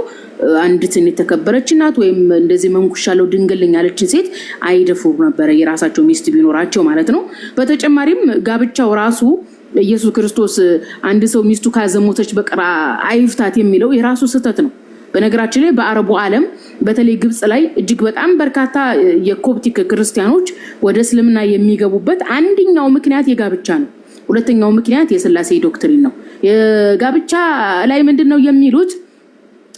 አንዲትን የተከበረች እናት ወይም እንደዚህ መንኩሻለው ድንግልኝ ያለችን ሴት አይደፍሩ ነበር የራሳቸው ሚስት ቢኖራቸው ማለት ነው። በተጨማሪም ጋብቻው ራሱ ኢየሱስ ክርስቶስ አንድ ሰው ሚስቱ ካዘሞተች በቀር አይፍታት የሚለው የራሱ ስህተት ነው። በነገራችን ላይ በአረቡ ዓለም በተለይ ግብጽ ላይ እጅግ በጣም በርካታ የኮፕቲክ ክርስቲያኖች ወደ እስልምና የሚገቡበት አንደኛው ምክንያት የጋብቻ ነው። ሁለተኛው ምክንያት የሥላሴ ዶክትሪን ነው። የጋብቻ ላይ ምንድነው የሚሉት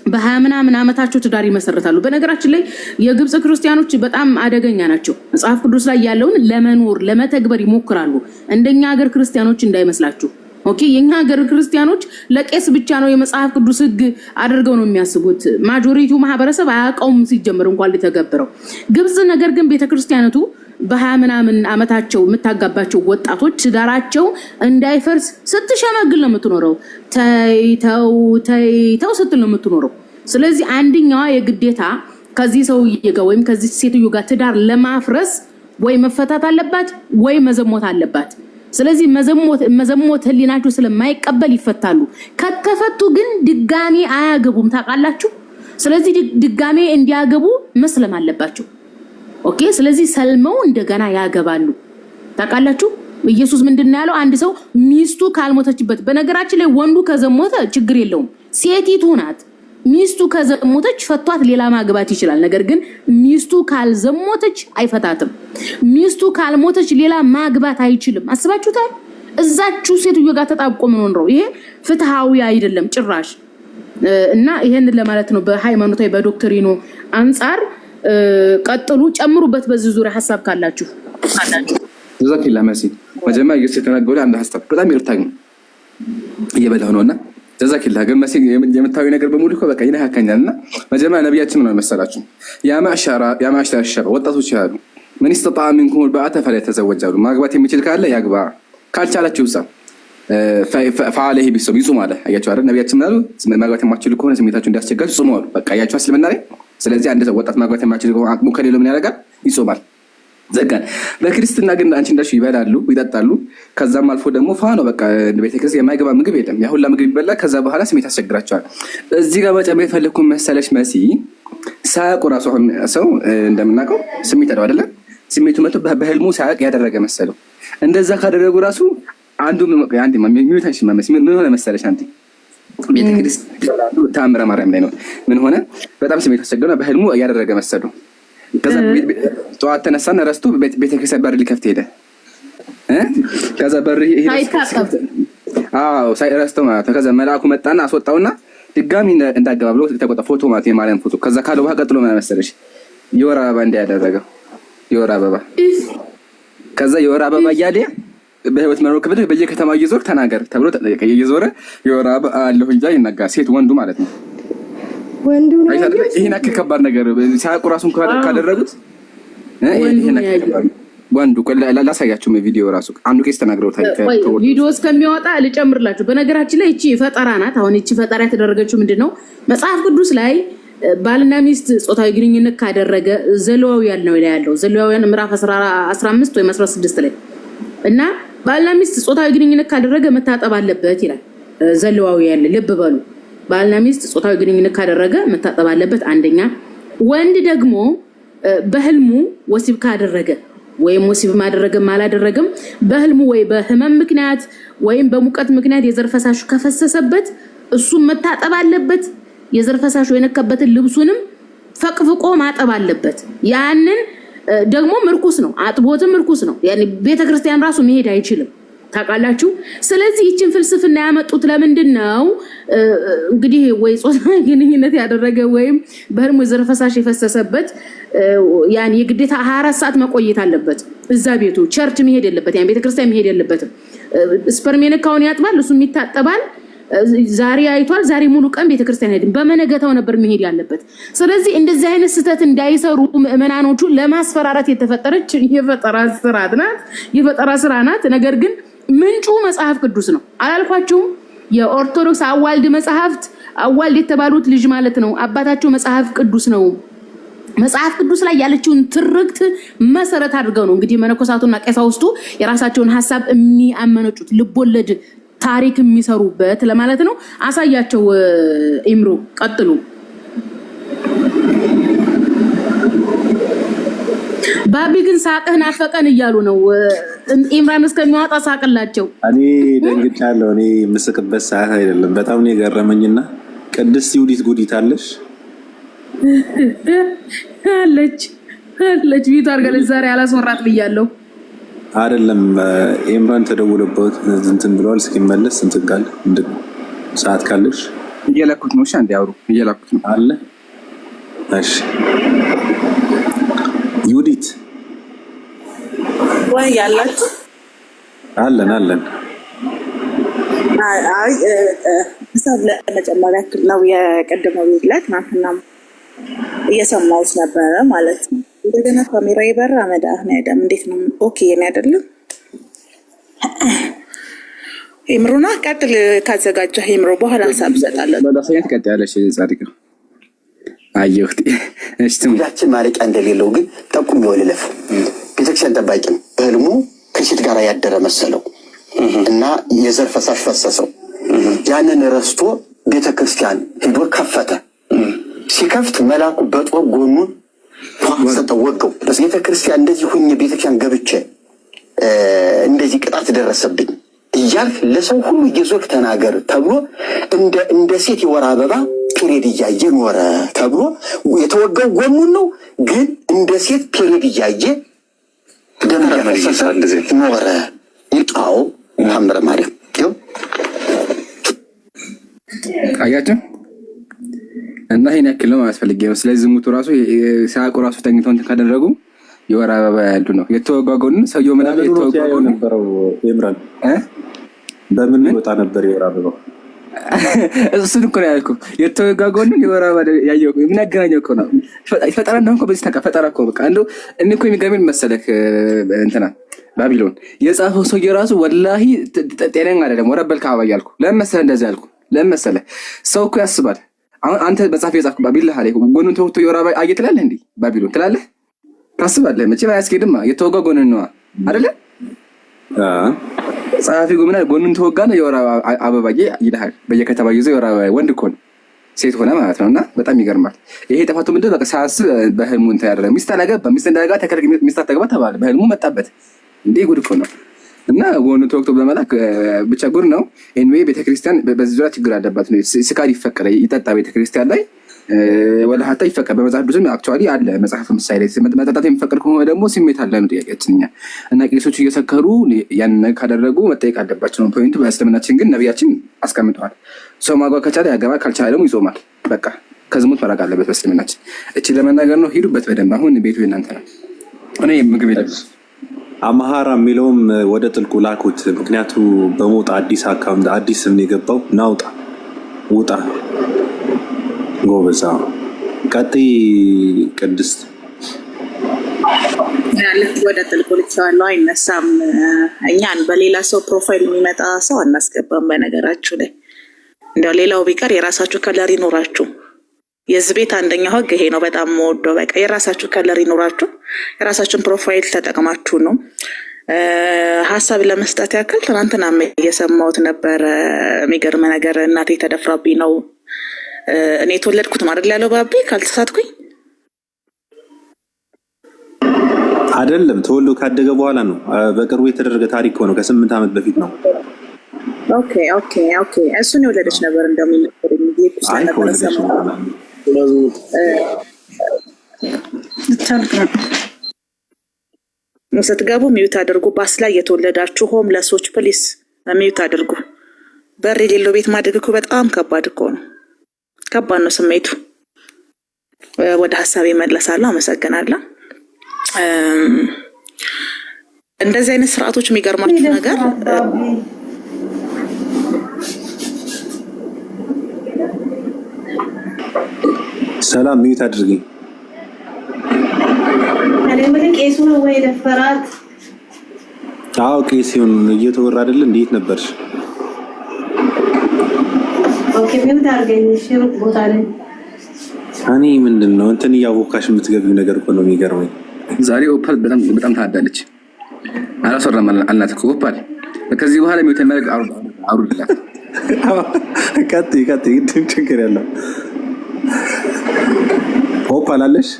በ20 ምናምን ዓመታቸው ትዳር ይመሰርታሉ። በነገራችን ላይ የግብጽ ክርስቲያኖች በጣም አደገኛ ናቸው። መጽሐፍ ቅዱስ ላይ ያለውን ለመኖር ለመተግበር ይሞክራሉ። እንደኛ ሀገር ክርስቲያኖች እንዳይመስላችሁ። ኦኬ የኛ ሀገር ክርስቲያኖች ለቄስ ብቻ ነው የመጽሐፍ ቅዱስ ሕግ አድርገው ነው የሚያስቡት። ማጆሪቲው ማህበረሰብ አያውቀውም ሲጀምር እንኳን ሊተገብረው። ግብጽ ነገር ግን ቤተክርስቲያነቱ በ20 ምናምን ዓመታቸው የምታጋባቸው ወጣቶች ትዳራቸው እንዳይፈርስ ስትሸመግል ነው የምትኖረው። ተይተው ስትል ነው የምትኖረው። ስለዚህ አንደኛዋ የግዴታ ከዚህ ሰውዬ ጋር ወይም ከዚህ ሴትዮ ጋር ትዳር ለማፍረስ ወይ መፈታት አለባት ወይ መዘሞት አለባት። ስለዚህ መዘሞት ህሊናቸው ስለማይቀበል ይፈታሉ። ከተፈቱ ግን ድጋሚ አያገቡም ታውቃላችሁ። ስለዚህ ድጋሚ እንዲያገቡ መስለም አለባቸው። ኦኬ ስለዚህ ሰልመው እንደገና ያገባሉ ታውቃላችሁ። ኢየሱስ ምንድነው ያለው? አንድ ሰው ሚስቱ ካልሞተችበት፣ በነገራችን ላይ ወንዱ ከዘሞተ ችግር የለውም፣ ሴቲቱ ናት ሚስቱ ከዘሞተች ፈቷት ሌላ ማግባት ይችላል። ነገር ግን ሚስቱ ካልዘሞተች አይፈታትም። ሚስቱ ካልሞተች ሌላ ማግባት አይችልም። አስባችሁታል? እዛችሁ ሴትዮ ጋር ተጣብቆ ምን ነው? ይሄ ፍትሃዊ አይደለም ጭራሽ። እና ይሄን ለማለት ነው በሃይማኖታዊ በዶክትሪኑ አንፃር። ቀጥሉ፣ ጨምሩበት በዚህ ዙሪያ ሐሳብ ካላችሁ። ጀዛኪላ መሲ። መጀመሪያ ኢየሱስ የተናገረው አንድ ሐሳብ በጣም ይርታኝ እየበላሁ ነውና ጀዛኪላ ግን መሲ የምታዩ ነገር በሙሉ እኮ በቃ ይነካካኛልና መጀመሪያ ነብያችን ምን መሰላችሁ? ያ ማዕሸረ ሸባብ ወጣቶች ያሉ ምን استطاع منكم الباءة فليتزوج አሉ። ማግባት የሚችል ካለ ያግባ፣ ካልቻላችሁ ሳ فعليه بالصوم ይጾም አለ። አያችሁ አይደል? ነብያችን ምናሉ? ማግባት የማትችሉ ከሆነ ስሜታችሁ እንዲያስቸጋችሁ ጾሙ አሉ። በቃ አያችሁ እስልምና ላይ። ስለዚህ አንድ ወጣት ማግባት የማይችል ከሆነ አቅሙ ከሌለው ምን ያደርጋል? ይጾማል። ዘጋን። በክርስትና ግን አንቺ እንዳልሽ ይበላሉ ይጠጣሉ። ከዛም አልፎ ደግሞ ነው በቃ ቤተክርስቲያን የማይገባ ምግብ የለም። ያ ሁላ ምግብ ይበላ፣ ከዛ በኋላ ስሜት ያስቸግራቸዋል። እዚህ ጋር በጣም የፈለኩ መሰለሽ መሲ ሳያውቁ ራሱ ሰው እንደምናውቀው ስሜት አለው አይደለ? ስሜቱ መጥቶ በህልሙ ሳያውቅ ያደረገ መሰለው። እንደዛ ካደረጉ ራሱ አንዱ ምን ሆነ መሰለሽ አንተ ቤተክርስቲያን ተአምረ ማርያም ላይ ነው ምን ሆነ በጣም ስሜቱ አስቸገረና በህልሙ ያደረገ መሰለው። ከዛ ጠዋት ተነሳና ረስቶ ቤተክርስቲያን በር ሊከፍት ሄደ። ከዛ በር ሳይረስተው ማለት ነው። ከዛ መልአኩ መጣና አስወጣውና ድጋሚ እንዳገባ ብሎ ተቆጣ። ፎቶ ማለት የማርያም ፎቶ። ከዛ ካለ በኋላ ቀጥሎ ምን መሰለሽ የወር አበባ እንዳያደረገው የወር አበባ። ከዛ የወር አበባ እያለ በህይወት መኖር ከበደ በየከተማው እየዞር ተናገር ተብሎ እየዞረ የወር አበባ አለሁ እንጂ ይናገር ሴት ወንዱ ማለት ነው። ወንዱ ነው። ይሄን አክል ከባድ ነገር ሲያውቁ ራሱን ካደረጉት ይሄን አክል ከባድ ወንዱ ላሳያችሁ ቪዲዮ ራሱ አንዱ ቄስ ተናግረውታል። ቪዲዮ እስከሚወጣ ልጨምርላችሁ። በነገራችን ላይ እቺ ፈጠራ ናት። አሁን እቺ ፈጠራ የተደረገችው ምንድነው? መጽሐፍ ቅዱስ ላይ ባልና ሚስት ጾታዊ ግንኙነት ካደረገ ዘሌዋውያን ነው ያለው። ዘሌዋውያን ምዕራፍ 15 ወይ 16 ላይ እና ባልና ሚስት ጾታዊ ግንኙነት ካደረገ መታጠብ አለበት ይላል ዘሌዋውያን። ልብ በሉ፣ ባልና ሚስት ጾታዊ ግንኙነት ካደረገ መታጠብ አለበት። አንደኛ። ወንድ ደግሞ በህልሙ ወሲብ ካደረገ ወይም ወሲብ ማደረገም አላደረገም በህልሙ ወይ በህመም ምክንያት ወይም በሙቀት ምክንያት የዘር ፈሳሹ ከፈሰሰበት እሱም መታጠብ አለበት። የዘር ፈሳሹ የነከበትን ልብሱንም ፈቅፍቆ ማጠብ አለበት። ያንን ደግሞ ምርኩስ ነው፣ አጥቦትም ምርኩስ ነው። ያኔ ቤተክርስቲያን ራሱ መሄድ አይችልም። ታውቃላችሁ። ስለዚህ ይችን ፍልስፍና ያመጡት ለምንድን ነው? እንግዲህ ወይ ጾታዊ ግንኙነት ያደረገ ወይም በህልሙ የዘር ፈሳሽ የፈሰሰበት ያን የግዴታ 24 ሰዓት መቆየት አለበት እዛ ቤቱ። ቸርች መሄድ የለበት፣ ያን ቤተክርስቲያን መሄድ የለበትም። ስፐርሜንካውን ያጥባል፣ እሱም ይታጠባል። ዛሬ አይቷል፣ ዛሬ ሙሉ ቀን ቤተክርስቲያን ሄድን፣ በመነገታው ነበር መሄድ ያለበት። ስለዚህ እንደዚህ አይነት ስህተት እንዳይሰሩ ምእመናኖቹ ለማስፈራራት የተፈጠረች የፈጠራ ስራ ናት። ነገር ግን ምንጩ መጽሐፍ ቅዱስ ነው። አላልኳችሁም? የኦርቶዶክስ አዋልድ መጽሐፍት አዋልድ የተባሉት ልጅ ማለት ነው አባታቸው መጽሐፍ ቅዱስ ነው። መጽሐፍ ቅዱስ ላይ ያለችውን ትርክት መሰረት አድርገው ነው እንግዲህ መነኮሳቱና ቀሳውስቱ የራሳቸውን ሐሳብ የሚያመነጩት ልቦለድ ታሪክ የሚሰሩበት ለማለት ነው። አሳያቸው ኢምሮ፣ ቀጥሉ። ባቢ ግን ሳቅህን አፈቀን እያሉ ነው። ኢምራን እስከሚያወጣ ሳቅላቸው። እኔ ደንግጫለሁ። እኔ ምስቅበት ሰዓት አይደለም። በጣም ነው የገረመኝና ቅድስት ይሁዲት ጉዲት አለሽ አለች ቪዲዮ አርጋለች። ዛሬ አላስወራት ብያለሁ አይደለም። ኢምራን ተደውሎበት እንትን ብለዋል። እስኪመለስ እንትን ቃል እንዴ ሰዓት ካለሽ እየላኩት ነው። እሺ አንዴ አውሩ። እየላኩት ነው አለ። እሺ ይሁዲት ወይ ያላችሁ አለን አይ ሀሳብ ለመጨመር ያክል ነው። የቀደመው ቪዲዮት ማንተናም እየሰማሁት ነበረ ማለት ነው። እንደገና ካሜራ ይበራ መዳህና ያደም እንዴት ነው? ኦኬ የኔ አይደለም። ኢምሩና ቀጥል ካዘጋጀህ ኢምሩ በኋላ ሀሳብ ሰጣለሁ። ለዳሰያት ቀጥ ያለሽ ጻድቅ አየሁት። እሺ ሁላችን ማለቂያ እንደሌለው ግን ጠቁም ይወልለፍ ቤተክርስቲያን ጠባቂ ነው። በህልሙ ከሴት ጋር ያደረ መሰለው እና የዘር ፈሳሽ ፈሰሰው። ያንን ረስቶ ቤተክርስቲያን ሄዶ ከፈተ። ሲከፍት መልአኩ በጦር ጎኑን ሰጠው፣ ወጋው። ቤተክርስቲያን እንደዚህ ሁኜ ቤተክርስቲያን ገብቼ እንደዚህ ቅጣት ደረሰብኝ እያልክ ለሰው ሁሉ እየዞርክ ተናገር ተብሎ እንደ ሴት የወር አበባ ፔሬድ እያየ ኖረ ተብሎ የተወጋው ጎኑን ነው። ግን እንደ ሴት ፔሬድ እያየ ደም ያፈሰሰ ኖረ። ይጣው ታምረ ማርያም ይው አያችሁ። እና ይሄን ያክል ነው ማስፈልግ ነው። ስለዚህ ዝሙቱ ራሱ ሲያውቁ ራሱ ተኝተው እንትን ካደረጉ የወር አበባ ያሉ ነው። የተወጋው ጎኑን ሰውየው ምናምን የተወጋው ጎኑን ነበረው። ኢምራን በምን ይወጣ ነበር የወር አበባው? እሱን እኮ ነው ያልኩህ። የተወጋው ጎኑን የወር አበባ ያየው ምን ያገናኘው እኮ ነው። ፈጠራ እንደሆነ እኮ በዚህ ፈጠራ እኮ በቃ እንደው እኔ እኮ የሚገርመኝ መሰለክ እንትና ባቢሎን የጻፈው ሰውዬው ራሱ ወላሂ ጤነኛ አይደለም። ወረበል ካባ ያልኩ ለምን መሰለህ እንደዚህ ያልኩ ለምን መሰለህ? ሰው እኮ ያስባል። አሁን አንተ መጽሐፍ የጻፍኩ ባቢላህ አለኝ ጎኑን ተወግቶ የወር አበባ አየ ትላለህ እንዴ? ባቢሎን ትላለህ ታስባለህ። መቼም አያስኬድማ። የተወጋው ጎኑን ነው አይደለ? ጸሐፊ ጎኑን ተወጋ ነው የወር አበባ ይልሃል። በየከተማው ይዘው የወር አበባ ወንድ እኮ ነው ሴት ሆነ ማለት ነው። እና በጣም ይገርማል። ይሄ ጥፋቱ ምንድን ነው? በቃ ሳያስብ በህልሙ እንትን ያደረገ ሚስት አላገባ ሚስት እንዳያገባ ተከልክ ሚስት አታገባ ተባለ። በህልሙ መጣበት። እንዴ ጉድ እኮ ነው። እና ወኑ ተወክቶ በመላክ ብቻ ጉድ ነው። ኤንዌይ ቤተክርስቲያን በዚህ ዙሪያ ችግር አለባት ነው። ስካር ይፈቀደ ይጠጣ ቤተክርስቲያን ላይ ወላ ሀታ ይፈቀድ በመጽሐፍ ብዙም አክቹዋሊ አለ መጽሐፍ ምሳሌ መጠጣት የሚፈቀድ ከሆነ ደግሞ ስሜት አለ ነው ጥያቄያችን እኛ። እና ቄሶች እየሰከሩ ያን ካደረጉ መጠየቅ አለባቸው ነው ፖይንቱ። በእስልምናችን ግን ነቢያችን አስቀምጠዋል። ሰው ማግባት ከቻለ ያገባል፣ ካልቻለ ደግሞ ይጾማል። በቃ ከዝሙት መራቅ አለበት በእስልምናችን። እቺ ለመናገር ነው። ሂዱበት በደንብ። አሁን ቤቱ የእናንተ ነው። እኔ ምግብ የለም። አማሃራ የሚለውም ወደ ጥልቁ ላኩት። ምክንያቱ በሞጣ አዲስ አካውንት አዲስ ስም የገባው ናውጣ ውጣ ጎበዛ ቀጥይ ቅድስት ልክ ወደ ጥልቁ ልኬዋለሁ። አይነሳም። እኛን በሌላ ሰው ፕሮፋይል የሚመጣ ሰው አናስገባም። በነገራችሁ ላይ እንዲያው ሌላው ቢቀር የራሳችሁ ከለር ይኖራችሁ። የዚህ ቤት አንደኛው ህግ ይሄ ነው። በጣም ወዶ በቃ የራሳችሁ ከለር ይኖራችሁ። የራሳችሁን ፕሮፋይል ተጠቅማችሁ ነው ሀሳብ ለመስጠት ያክል። ትናንትና እየሰማሁት ነበረ። የሚገርም ነገር እናቴ ተደፍራብኝ ነው እኔ የተወለድኩት ማለት ያለው ባቢ ካልተሳትኩኝ አይደለም። ተወልዶ ካደገ በኋላ ነው። በቅርቡ የተደረገ ታሪክ ሆኖ ከ8 ዓመት በፊት ነው። ኦኬ ኦኬ ኦኬ። እሱን የወለደች ነበር እንደሚነገረኝ ስትገቡ ሚዩት አድርጉ። ባስ ላይ የተወለዳችሁ ሆምለሶች ፕሊስ ሚዩት አድርጉ። በር የሌለው ቤት ማደግ እኮ በጣም ከባድ እኮ ነው። ከባድ ነው ስሜቱ። ወደ ሀሳቤ መለሳለሁ። አመሰግናለሁ። እንደዚህ አይነት ስርዓቶች የሚገርማችሁ ነገር ሰላም ሚዩት አድርጊ። ቄሱ ነው ወይ ደፈራት? አዎ ቄስ ሲሆን እየተወራ አይደል? እንዴት ነበርሽ? ኦኬ ሚዩት አድርገኝ። ሽሩቅ ቦታ ላይ እኔ ምንድን ነው እንትን እያወካሽ የምትገቢው ነገር እኮ ነው የሚገርመኝ። ዛሬ ኦፓል በጣም ታዳለች። አላሰራም አልናት እኮ ኦፓል። ከዚህ በኋላ ሚዩት የሚያደርግ አውሩላት። ቀጥይ ችግር ያለው ኦፓል አለሽ?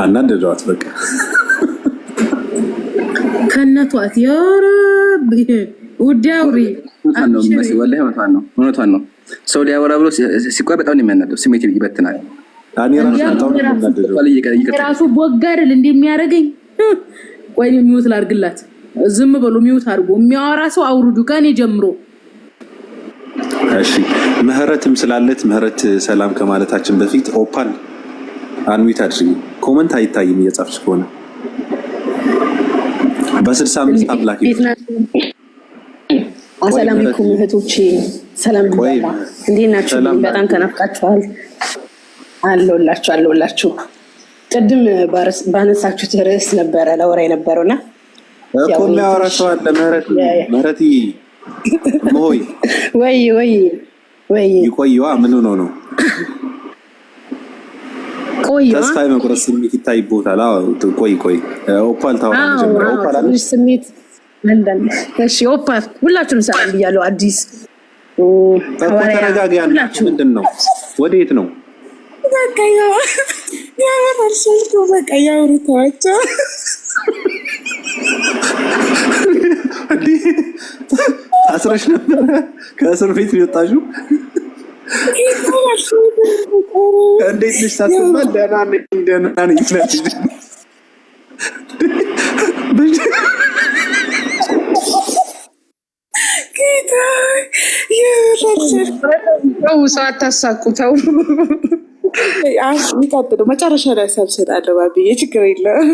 አናደዷት በቃ ከነቷት ያረብ ውዲያውሪ እውነቷን ነው። ሰው ሊያወራ ብሎ ሲቆይ በጣም ነው የሚያናደው። ስሜት ይበትናል። ራሱ ቦጋደል እንደሚያደርገኝ ቆይ ሚውት ላድርግላት። ዝም በሉ ሚውት አድርጎ የሚያወራ ሰው አውርዱ ከኔ ጀምሮ። እሺ ምህረትም ስላለት ምህረት ሰላም ከማለታችን በፊት ኦፓል አንዊት አድርጊ። ኮመንት አይታይም እየጻፍሽ ከሆነ በ65 አምላክ አሰላም አለይኩም እህቶቼ፣ ሰላም ይባላ። እንዴት ናችሁ? በጣም ተናፍቃችኋል። አለሁላችሁ። ቅድም ባነሳችሁት ርዕስ ነበረ ለወራ የነበረውና እኮ የሚያወራ ሰው አለ። ምህረት ሞይ ወይ ይቆየዋ። ምን ሆኖ ነው? ተስፋ የመቁረጥ ስሜት ይታይቦታል። ቆይ ኦፓል ታወራ ጀምሮ ኦፓል አለ ስሜት ለንደን። እሺ ኦፓል ሁላችሁም ሰላም ብያለሁ። አዲስ ተረጋጋ። ምንድን ነው? ወዴት ነው? በቃ ያወራልሽልኩ በቃ ያወሩታቸው አስረሽ ነበር ከእስር ቤት የወጣሽው? እንዴት ልጅ ታስባል? ደህና ነኝ ሰው አታሳቁተው። የሚቀጥለው መጨረሻ ላይ ሰብሰጣለሁ ባብዬ ችግር የለም።